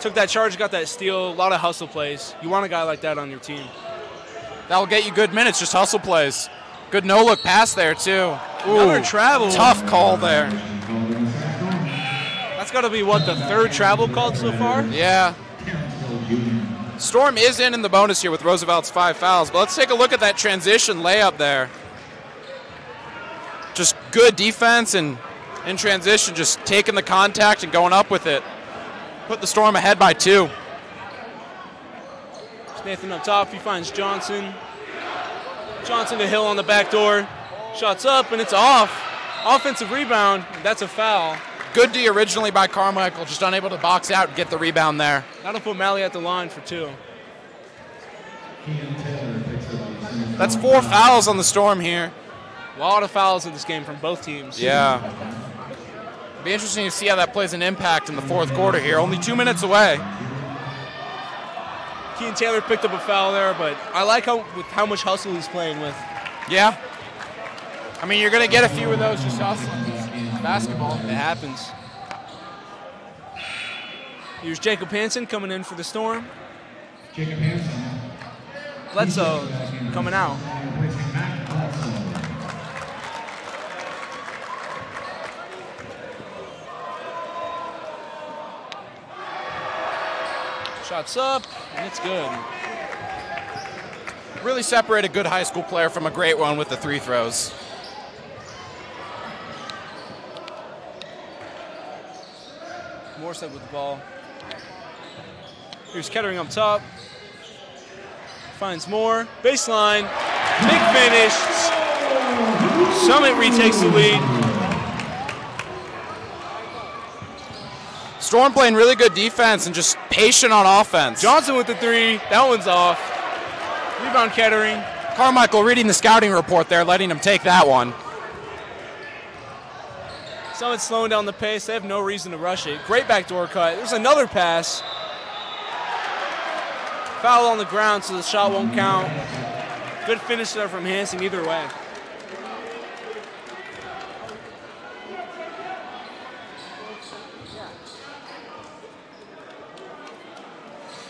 Took that charge, got that steal. A lot of hustle plays. You want a guy like that on your team. That'll get you good minutes, just hustle plays. Good no-look pass there, too. Another travel. Tough call there. That's got to be, what, the third travel called so far? Yeah. Storm is in the bonus here with Roosevelt's 5 fouls, but let's take a look at that transition layup there. Just good defense and in transition, just taking the contact and going up with it. Put the Storm ahead by 2. Nathan up top, he finds Johnson. Johnson to Hill on the back door. Shots up, and it's off. Offensive rebound, that's a foul. Good D originally by Carmichael, just unable to box out and get the rebound there. That'll put Malley at the line for 2. That's 4 fouls on the Storm here. A lot of fouls in this game from both teams. Yeah. Be interesting to see how that plays an impact in the fourth quarter here. Only 2 minutes away. Kean Taylor picked up a foul there, but I like how much hustle he's playing with. Yeah. I mean, you're going to get a few of those just hustling. Basketball. It happens. Here's Jacob Hansen coming in for the Storm. Jacob Hansen. Bledsoe coming out. Shots up, and it's good. Really separate a good high school player from a great one with the 3 throws. Morstead with the ball. Here's Kettering up top. Finds Moore. Baseline. Big finish. Summit retakes the lead. Storm playing really good defense and just patient on offense. Johnson with the 3. That one's off. Rebound Kettering. Carmichael reading the scouting report there, letting him take that one. Summit's slowing down the pace. They have no reason to rush it. Great backdoor cut. There's another pass. Foul on the ground, so the shot won't count. Good finish there from Hansen either way.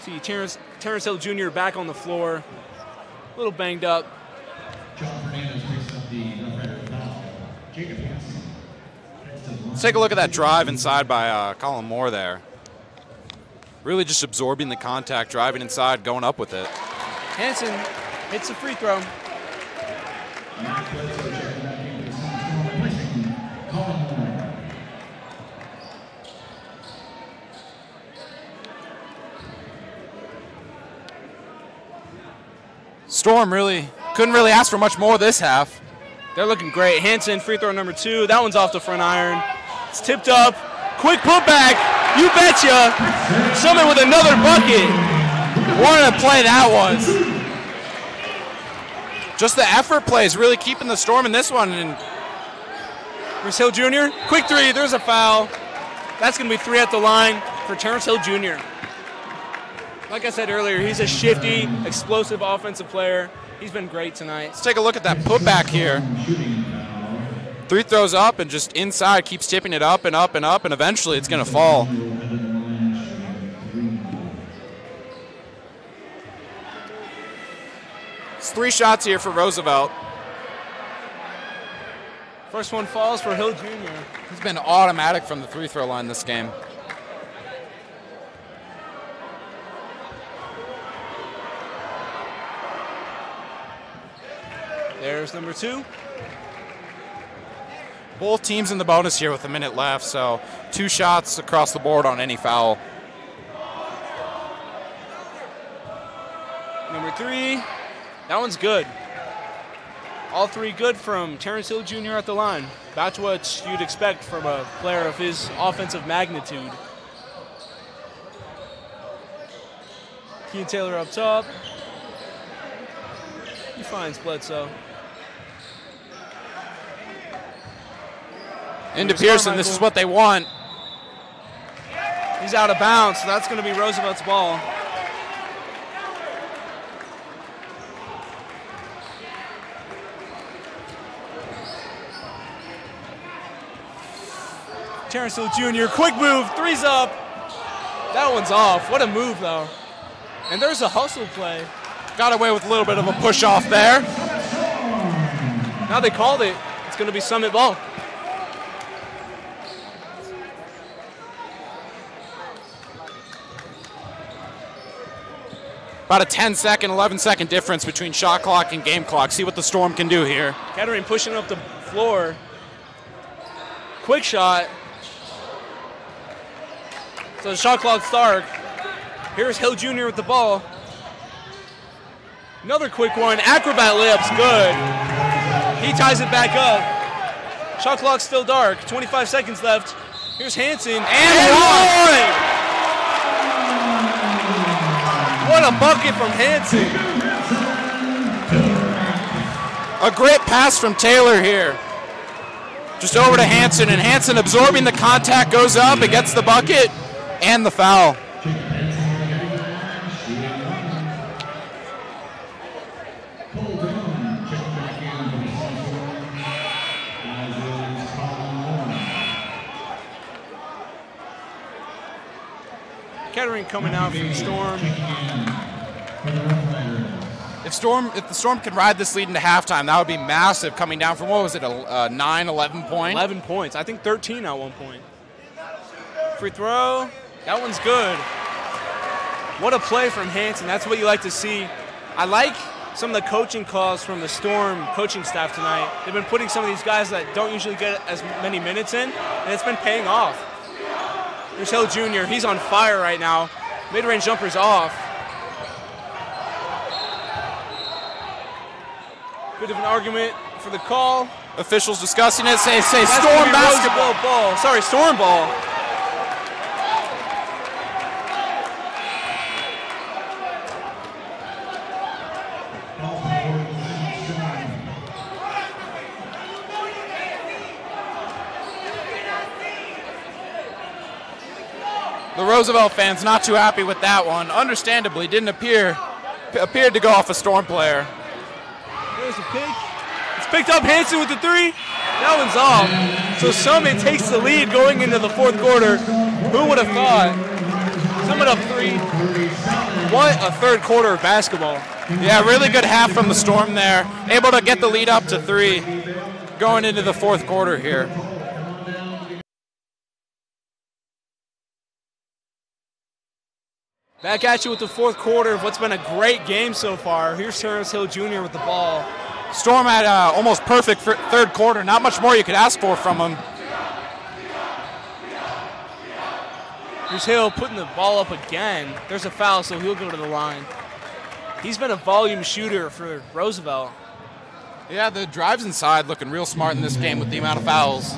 See Terrence Hill Jr. back on the floor. A little banged up. John Fernandez picks up the red foul. Jacob Hansen. Let's take a look at that drive inside by Colin Moore there. Really just absorbing the contact, driving inside, going up with it. Hansen hits a free throw. Storm couldn't really ask for much more this half. They're looking great. Hansen, free throw number 2. That one's off the front iron. It's tipped up. Quick putback. You betcha. Summit with another bucket. What a play that was. Just the effort plays really keeping the Storm in this one. And Terrence Hill Jr. Quick 3. There's a foul. That's going to be 3 at the line for Terrence Hill Jr. Like I said earlier, he's a shifty, explosive offensive player. He's been great tonight. Let's take a look at that putback here. 3 throws up and just inside keeps tipping it up and up and up, and eventually it's going to fall. It's 3 shots here for Roosevelt. First one falls for Hill Jr. He's been automatic from the 3 throw line this game. There's number 2. Both teams in the bonus here with a minute left, so 2 shots across the board on any foul. Number 3. That one's good. All 3 good from Terrence Hill Jr. at the line. That's what you'd expect from a player of his offensive magnitude. Kean Taylor up top. He finds Bledsoe. Into Pearson, this is what they want. He's out of bounds, so that's going to be Roosevelt's ball. Terrence Hill Jr., quick move, 3's up. That one's off. What a move, though. And there's a hustle play. Got away with a little bit of a push off there. Now they called it. It's going to be Summit ball. About a 10-second, 11-second difference between shot clock and game clock. See what the Storm can do here. Kettering pushing up the floor. Quick shot. So the shot clock's dark. Here's Hill Jr. with the ball. Another quick one. Acrobat layup's good. He ties it back up. Shot clock's still dark. 25 seconds left. Here's Hansen. And one! What a bucket from Hansen. A great pass from Taylor here. Just over to Hansen, and Hansen absorbing the contact, goes up, it gets the bucket and the foul. Kettering coming out from Storm. If the Storm can ride this lead into halftime, that would be massive, coming down from, what was it, a 9, 11 point? 11 points. I think 13 at one point. Free throw. That one's good. What a play from Hansen. That's what you like to see. I like some of the coaching calls from the Storm coaching staff tonight. They've been putting some of these guys that don't usually get as many minutes in, and it's been paying off. Here's Hill Jr. He's on fire right now. Mid-range jumper's off. Bit of an argument for the call. Officials discussing it, say Storm basketball. Ball. Sorry, Storm ball. The Roosevelt fans not too happy with that one. Understandably, didn't appeared to go off a Storm player. There's a pick. It's picked up. Hansen with the 3. That one's off. So Summit takes the lead going into the fourth quarter. Who would have thought? Summit up 3. What a third quarter of basketball. Yeah, really good half from the Storm there. Able to get the lead up to 3 going into the fourth quarter here. Back at you with the fourth quarter of what's been a great game so far. Here's Terrence Hill Jr. with the ball. Storm had almost perfect third quarter. Not much more you could ask for from him. Here's Hill putting the ball up again. There's a foul, so he'll go to the line. He's been a volume shooter for Roosevelt. Yeah, the drives inside looking real smart in this game with the amount of fouls.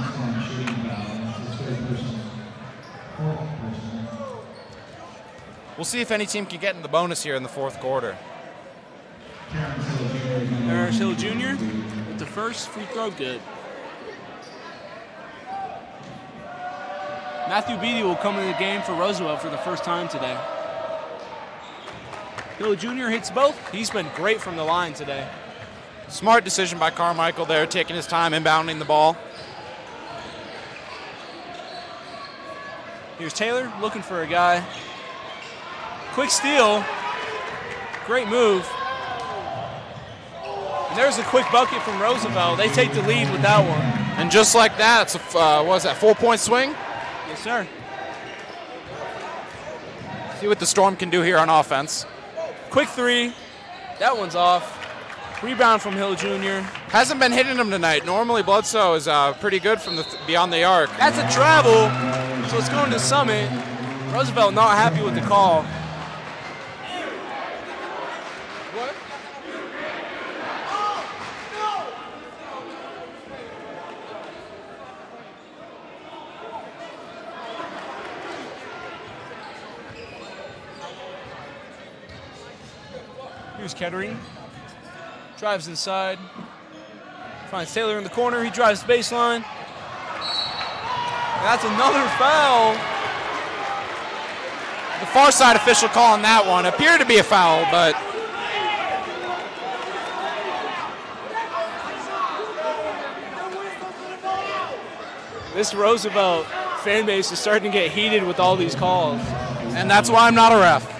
We'll see if any team can get in the bonus here in the fourth quarter. There's Hill Jr. with the first free throw, good. Matthew Beatty will come into the game for Roosevelt for the first time today. Hill Jr. hits both. He's been great from the line today. Smart decision by Carmichael there, taking his time inbounding the ball. Here's Taylor looking for a guy. Quick steal. Great move. And there's a quick bucket from Roosevelt. They take the lead with that one. And just like that, it's a, what was that, 4-point swing? Yes, sir. See what the Storm can do here on offense. Quick three. That one's off. Rebound from Hill Jr. Hasn't been hitting him tonight. Normally Bledsoe is pretty good from the beyond the arc. That's a travel, so it's going to Summit. Roosevelt not happy with the call. What? Here's Kettering. Drives inside. Finds Taylor in the corner. He drives baseline. That's another foul. The far side official calling that one. Appeared to be a foul, but this Roosevelt fan base is starting to get heated with all these calls. And that's why I'm not a ref.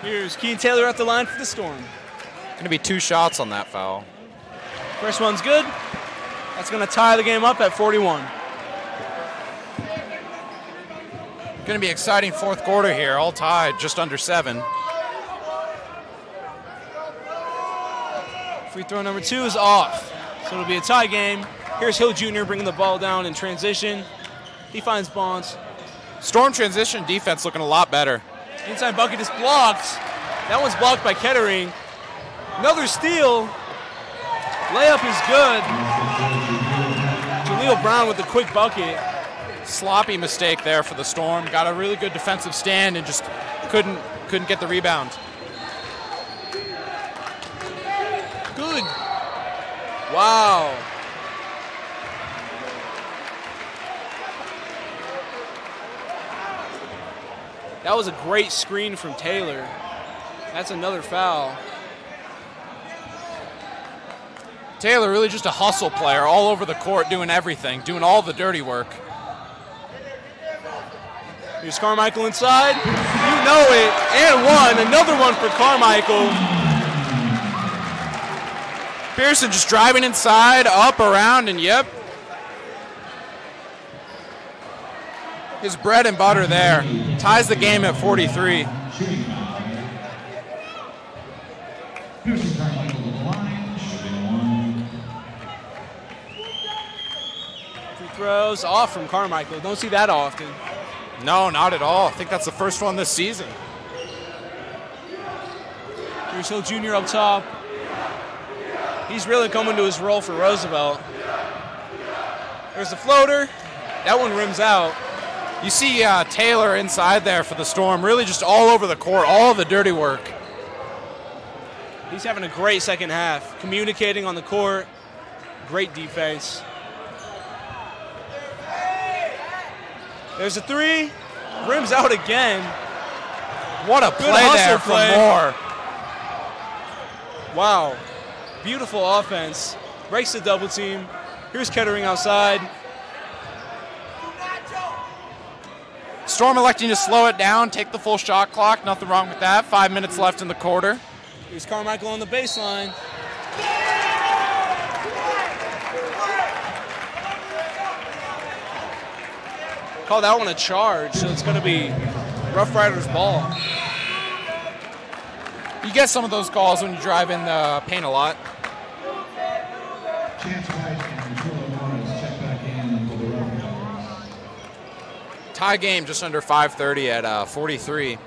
Here's Keane Taylor at the line for the Storm. Going to be 2 shots on that foul. First one's good. That's going to tie the game up at 41. Going to be exciting fourth quarter here, all tied, just under 7. Free throw number 2 is off. So it'll be a tie game. Here's Hill Jr. bringing the ball down in transition. He finds Bonds. Storm transition defense looking a lot better. Inside bucket is blocked. That one's blocked by Kettering. Another steal. Layup is good. Jaleel Brown with the quick bucket. Sloppy mistake there for the Storm. Got a really good defensive stand and just couldn't get the rebound. Good. Wow. That was a great screen from Taylor. That's another foul. Taylor really just a hustle player all over the court, doing everything, doing all the dirty work. Here's Carmichael inside. You know it. And one. Another one for Carmichael. Pearson just driving inside, up, around, and yep. His bread and butter there. Ties the game at 43. Free throws off from Carmichael. Don't see that often. No, not at all. I think that's the first one this season. Here's Hill Jr. up top. He's really coming to his role for Roosevelt. There's the floater. That one rims out. You see Taylor inside there for the Storm, really just all over the court, all of the dirty work. He's having a great second half, communicating on the court, great defense. There's a three, rims out again. What a play there from Moore. Wow, beautiful offense. Breaks the double team. Here's Kettering outside. Storm electing to slow it down, take the full shot clock. Nothing wrong with that. 5 minutes left in the quarter. Here's Carmichael on the baseline. Call that one a charge, so it's going to be Rough Riders ball. You get some of those calls when you drive in the paint a lot. Tie game just under 5:30 at 43.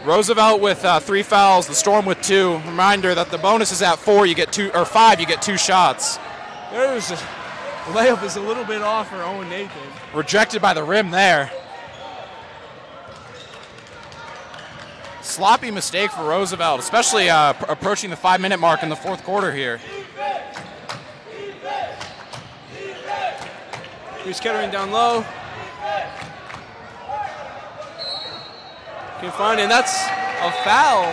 Roosevelt with 3 fouls, the Storm with 2. Reminder that the bonus is at 4, you get 2, or 5, you get 2 shots. There's a layup is a little bit off for Owen Nathan. Rejected by the rim there. Sloppy mistake for Roosevelt, especially approaching the 5-minute mark in the fourth quarter here. Here's Kettering down low. Can't find it, and that's a foul.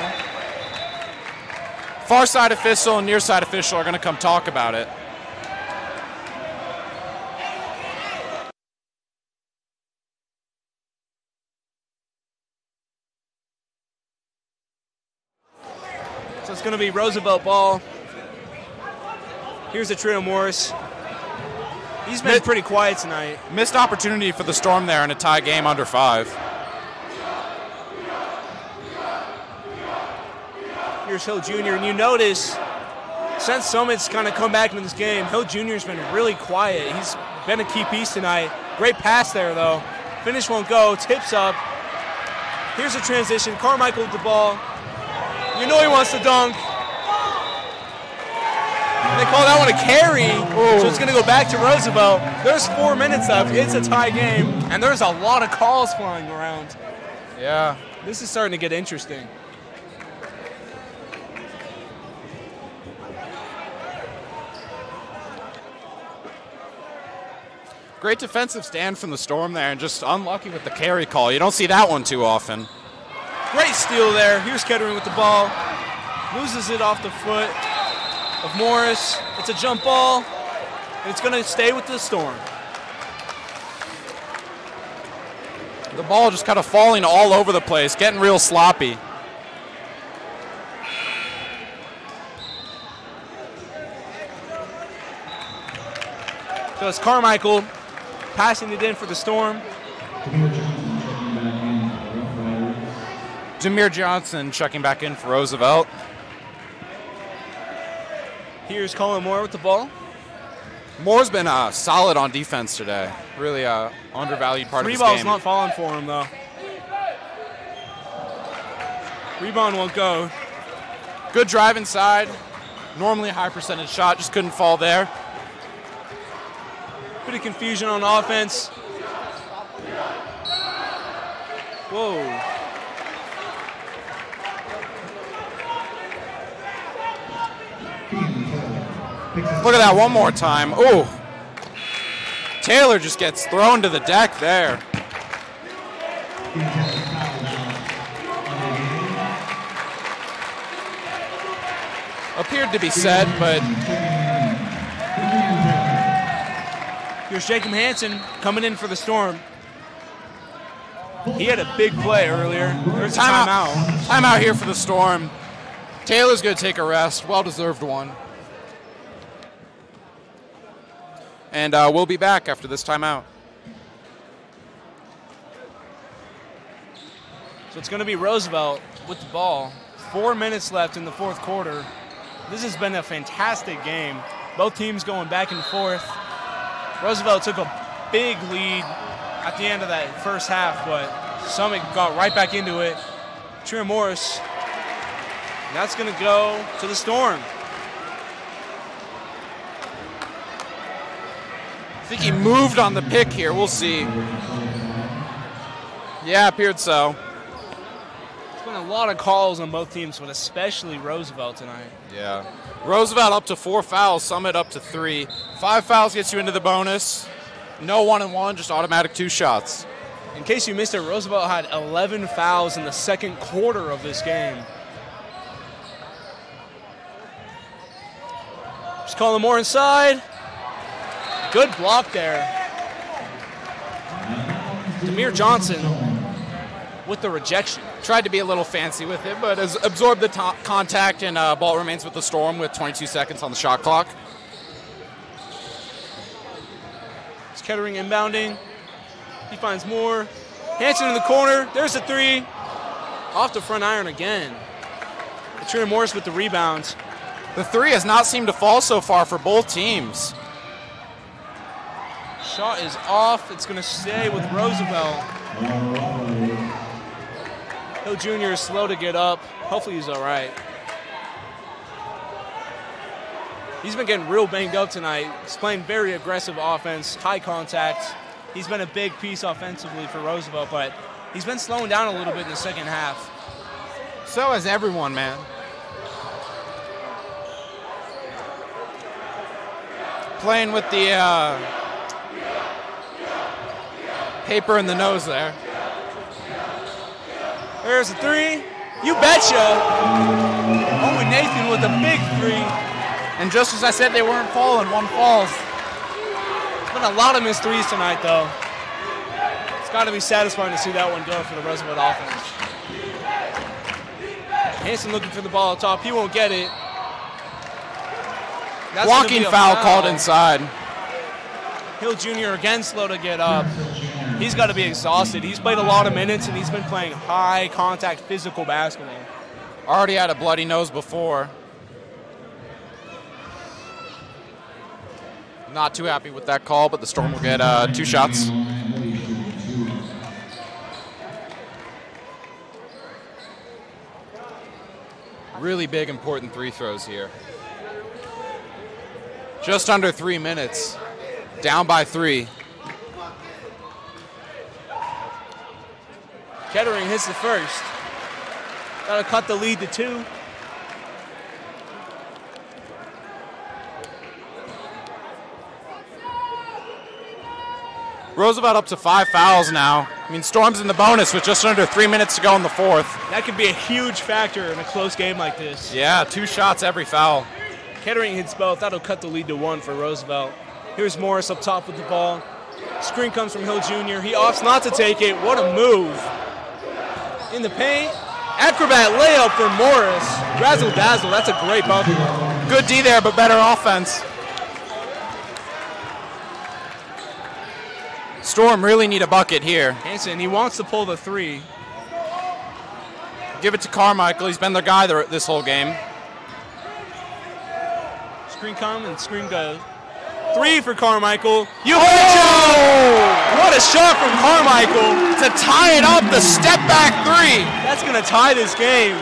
Far side official and near side official are going to come talk about it. So it's going to be Roosevelt ball. Here's Atrio Morris. He's been pretty quiet tonight. Missed opportunity for the Storm there in a tie game under 5. Here's Hill Jr., and you notice since Summit's kind of come back into this game, Hill Jr.'s been really quiet. He's been a key piece tonight. Great pass there, though. Finish won't go. Tips up. Here's a transition. Carmichael with the ball. You know he wants to dunk. They call that one a carry, so it's going to go back to Roosevelt. There's 4 minutes left. It's a tie game, and there's a lot of calls flying around. Yeah. This is starting to get interesting. Great defensive stand from the Storm there, and just unlucky with the carry call. You don't see that one too often. Great steal there. Here's Kettering with the ball. Loses it off the foot of Morris. It's a jump ball, and it's going to stay with the Storm. The ball just kind of falling all over the place, getting real sloppy. So it's Carmichael passing it in for the Storm. Jameer Johnson checking back in for Roosevelt. Here's Colin Moore with the ball. Moore's been solid on defense today. Really undervalued part of his game. Rebound's not falling for him, though. Rebound won't go. Good drive inside. Normally a high percentage shot, just couldn't fall there. Bit of confusion on offense. Whoa. Look at that one more time. Ooh. Taylor just gets thrown to the deck there. Appeared to be set, but here's Jacob Hansen coming in for the Storm. He had a big play earlier. There's a timeout. Timeout here for the Storm. Taylor's going to take a rest. Well-deserved one. And we'll be back after this timeout. So it's going to be Roosevelt with the ball. 4 minutes left in the fourth quarter. This has been a fantastic game. Both teams going back and forth. Roosevelt took a big lead at the end of that first half, but Summit got right back into it. Trey Morris. And that's going to go to the Storm. I think he moved on the pick here. We'll see. Yeah, appeared so. There's been a lot of calls on both teams, but especially Roosevelt tonight. Yeah. Roosevelt up to 4 fouls, Summit up to 3. 5 fouls gets you into the bonus. No 1-and-1, just automatic 2 shots. In case you missed it, Roosevelt had 11 fouls in the second quarter of this game. Just calling more inside. Good block there. Jameer Johnson with the rejection. Tried to be a little fancy with it, but has absorbed the contact, and ball remains with the Storm with 22 seconds on the shot clock. It's Kettering inbounding. He finds more. Hansen in the corner. There's a 3. Off the front iron again. Trey Morris with the rebound. The 3 has not seemed to fall so far for both teams. Shot is off. It's going to stay with Roosevelt. Hill Jr. is slow to get up. Hopefully he's all right. He's been getting real banged up tonight. He's playing very aggressive offense, high contact. He's been a big piece offensively for Roosevelt, but he's been slowing down a little bit in the second half. So has everyone, man. Playing with the Paper in the nose there. There's a three. You betcha. Owen Nathan with a big three. And just as I said, they weren't falling. One falls. There's been a lot of missed threes tonight, though. It's got to be satisfying to see that one go for the Roosevelt offense. Hanson looking for the ball up top. He won't get it. That's Blocking foul called inside. Hill Jr. again slow to get up. He's got to be exhausted. He's played a lot of minutes, and he's been playing high-contact, physical basketball. Already had a bloody nose before. Not too happy with that call, but the Storm will get 2 shots. Really big, important 3 throws here. Just under 3 minutes. Down by 3. Kettering hits the first. Got to cut the lead to 2. Roosevelt up to 5 fouls now. I mean, Storm's in the bonus with just under 3 minutes to go in the 4th. That could be a huge factor in a close game like this. Yeah, 2 shots every foul. Kettering hits both. That'll cut the lead to 1 for Roosevelt. Here's Morris up top with the ball. Screen comes from Hill Jr. He opts not to take it. What a move. In the paint. Acrobat layup for Morris. Razzle dazzle. That's a great bucket. Good D there, but better offense. Storm really need a bucket here. Hanson, he wants to pull the 3. Give it to Carmichael. He's been their guy this whole game. Screen come and screen go. 3 for Carmichael. You What a shot from Carmichael. to tie it up, the step back 3. That's going to tie this game.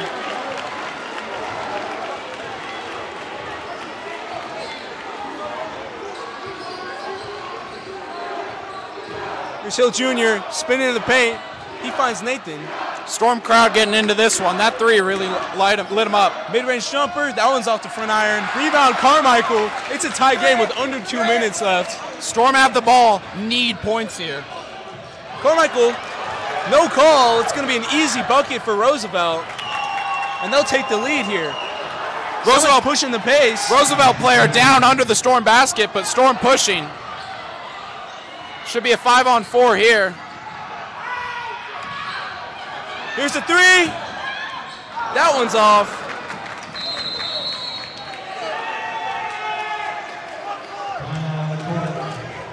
Here's Hill Jr. spinning in the paint. He finds Nathan. Storm crowd getting into this one. That 3 really lit him up. Mid-range jumper. That one's off the front iron. Rebound Carmichael. It's a tie game with under 2 minutes left. Storm have the ball. Need points here. Carmichael, no call. It's going to be an easy bucket for Roosevelt. And they'll take the lead here. Roosevelt pushing the pace. Roosevelt player down under the Storm basket, but Storm pushing. Should be a 5-on-4 here. Here's the 3. That one's off.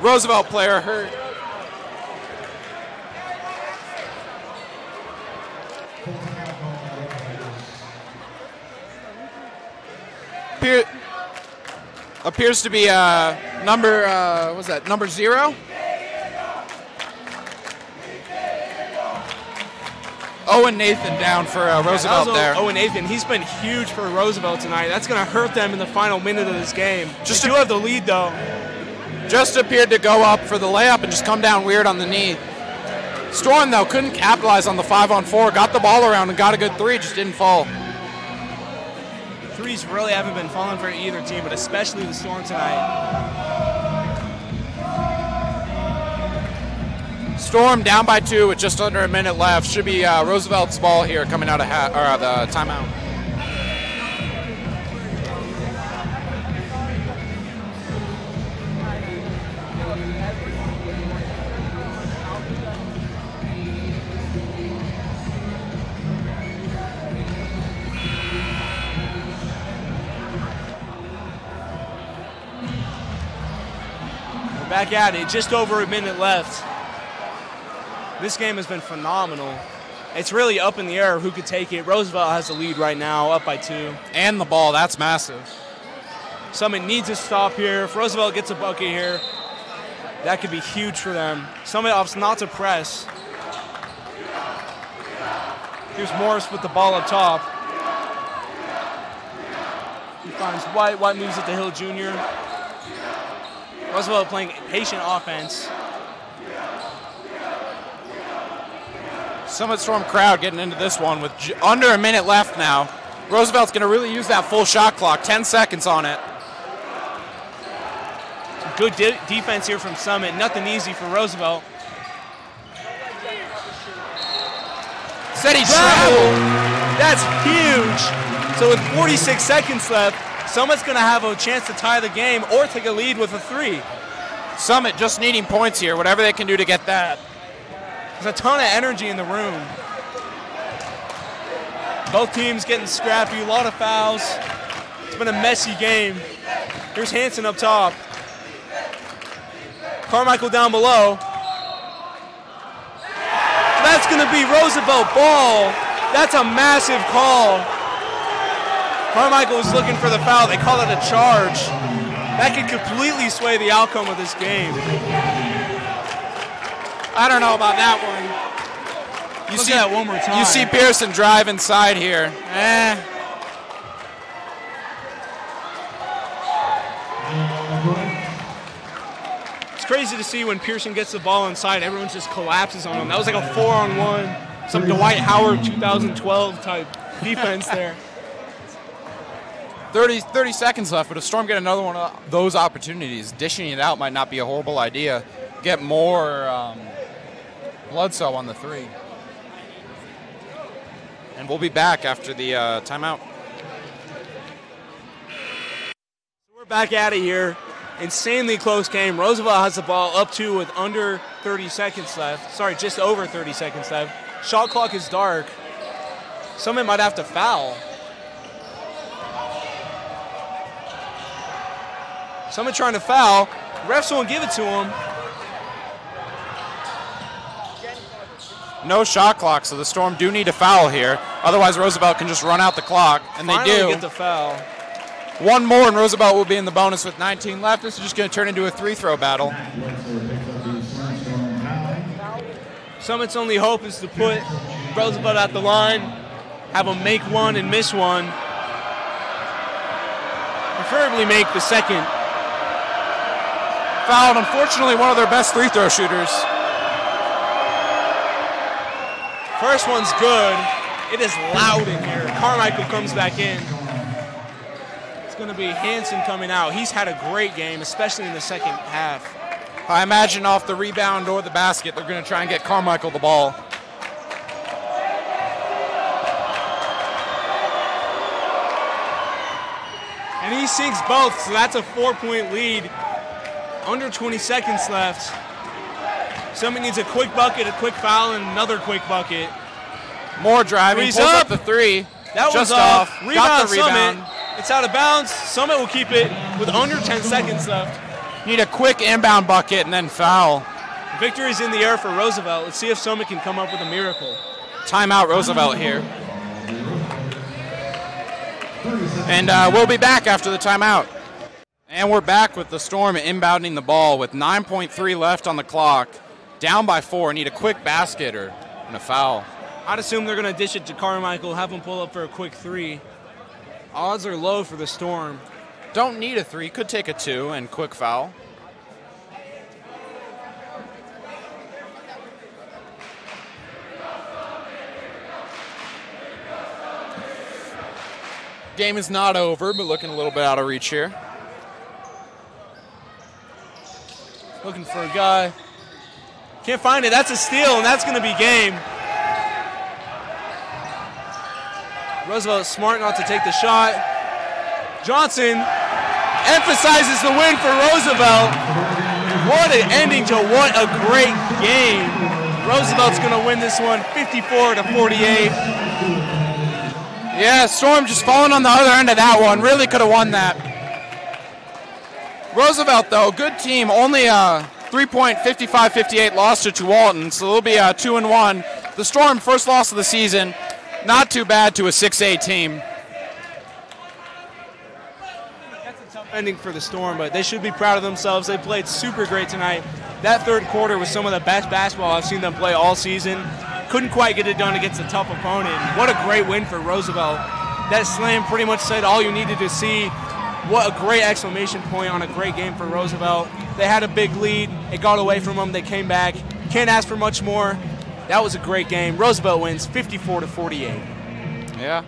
Roosevelt player hurt. Appears to be number 0? Owen Nathan down for Roosevelt there. Owen Nathan, he's been huge for Roosevelt tonight. That's going to hurt them in the final minute of this game. Just do have the lead, though. Just appeared to go up for the layup and just come down weird on the knee. Storm, though, couldn't capitalize on the 5-on-4. Got the ball around and got a good 3, just didn't fall. Threes really haven't been falling for either team, but especially the Storm tonight. Storm down by 2 with just under a minute left. Should be Roosevelt's ball here coming out of the timeout. We're back at it. Just over a minute left. This game has been phenomenal. It's really up in the air who could take it. Roosevelt has the lead right now, up by 2. And the ball, that's massive. Summit needs to stop here. If Roosevelt gets a bucket here, that could be huge for them. Summit opts not to press. Here's Morris with the ball up top. He finds White. White moves it to Hill Jr. Roosevelt playing patient offense. Summit Storm crowd getting into this one with under a minute left now. Roosevelt's going to really use that full shot clock. 10 seconds on it. Good defense here from Summit. Nothing easy for Roosevelt. Said he traveled. That's huge. So with 46 seconds left, Summit's going to have a chance to tie the game or take a lead with a 3. Summit just needing points here, whatever they can do to get that. There's a ton of energy in the room. Both teams getting scrappy, a lot of fouls. It's been a messy game. Here's Hansen up top. Carmichael down below. That's going to be Roosevelt ball. That's a massive call. Carmichael was looking for the foul. They call it a charge. That could completely sway the outcome of this game. I don't know about that one. Look at that one more time. You see Pearson drive inside here. It's crazy to see when Pearson gets the ball inside, everyone just collapses on him. That was like a 4-on-1, some Dwight Howard 2012 type defense there. 30 seconds left, but if Storm get another one of those opportunities, dishing it out might not be a horrible idea. Get more Bledsoe on the 3. And we'll be back after the timeout. We're back at it here. Insanely close game. Roosevelt has the ball up 2 with under 30 seconds left. Sorry, just over 30 seconds left. Shot clock is dark. Someone might have to foul. Someone trying to foul. Refs won't give it to him. No shot clock, so the Storm do need a foul here. Otherwise, Roosevelt can just run out the clock, and Finally they do. Get the foul. One more, and Roosevelt will be in the bonus with 19 left. This is just going to turn into a 3-throw battle. Summit's only hope is to put Roosevelt at the line, have him make one and miss one. Preferably make the second. Fouled, unfortunately, one of their best 3-throw shooters. First one's good. It is loud in here. Carmichael comes back in. It's going to be Hansen coming out. He's had a great game, especially in the second half. I imagine off the rebound or the basket, they're going to try and get Carmichael the ball. And he sinks both, so that's a 4-point lead. Under 20 seconds left. Somebody needs a quick bucket, a quick foul, and another quick bucket. More driving. Three's pulls up. up the 3. That just one's off. Rebound, got the rebound. Summit. It's out of bounds. Summit will keep it with under 10 seconds left. Need a quick inbound bucket and then foul. Victory's in the air for Roosevelt. Let's see if Summit can come up with a miracle. Timeout Roosevelt here. And we'll be back after the timeout. And we're back with the Storm inbounding the ball with 9.3 left on the clock. Down by 4. Need a quick basket and a foul. I'd assume they're going to dish it to Carmichael, have him pull up for a quick 3. Odds are low for the Storm. Don't need a 3. Could take a 2 and quick foul. Game is not over, but looking a little bit out of reach here. Looking for a guy. Can't find it. That's a steal, and that's going to be game. Roosevelt is smart not to take the shot. Johnson emphasizes the win for Roosevelt. What an ending to what a great game. Roosevelt's going to win this one 54-48. Yeah, Storm just falling on the other end of that one. Really could have won that. Roosevelt, though, good team. Only a 3-point, 55-58 loss to Tualatin, so they'll be 2-1. The Storm, first loss of the season. Not too bad to a 6A team. That's a tough ending for the Storm, but they should be proud of themselves. They played super great tonight. That third quarter was some of the best basketball I've seen them play all season. Couldn't quite get it done against a tough opponent. What a great win for Roosevelt. That slam pretty much said all you needed to see. What a great exclamation point on a great game for Roosevelt. They had a big lead. It got away from them. They came back. Can't ask for much more. That was a great game. Roosevelt wins 54-48. Yeah.